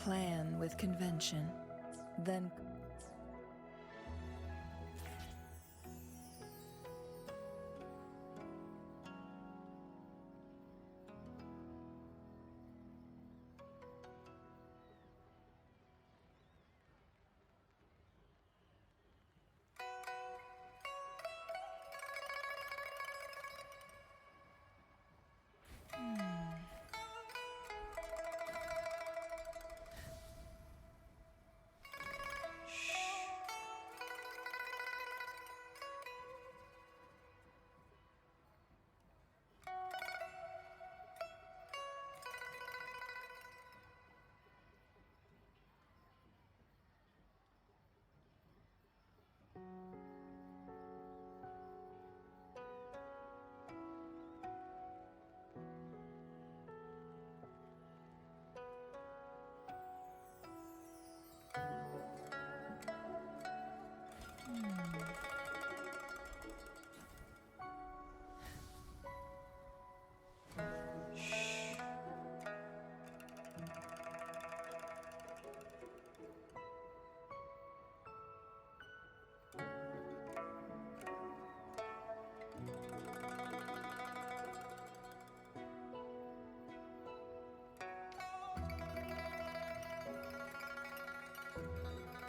plan with convention, then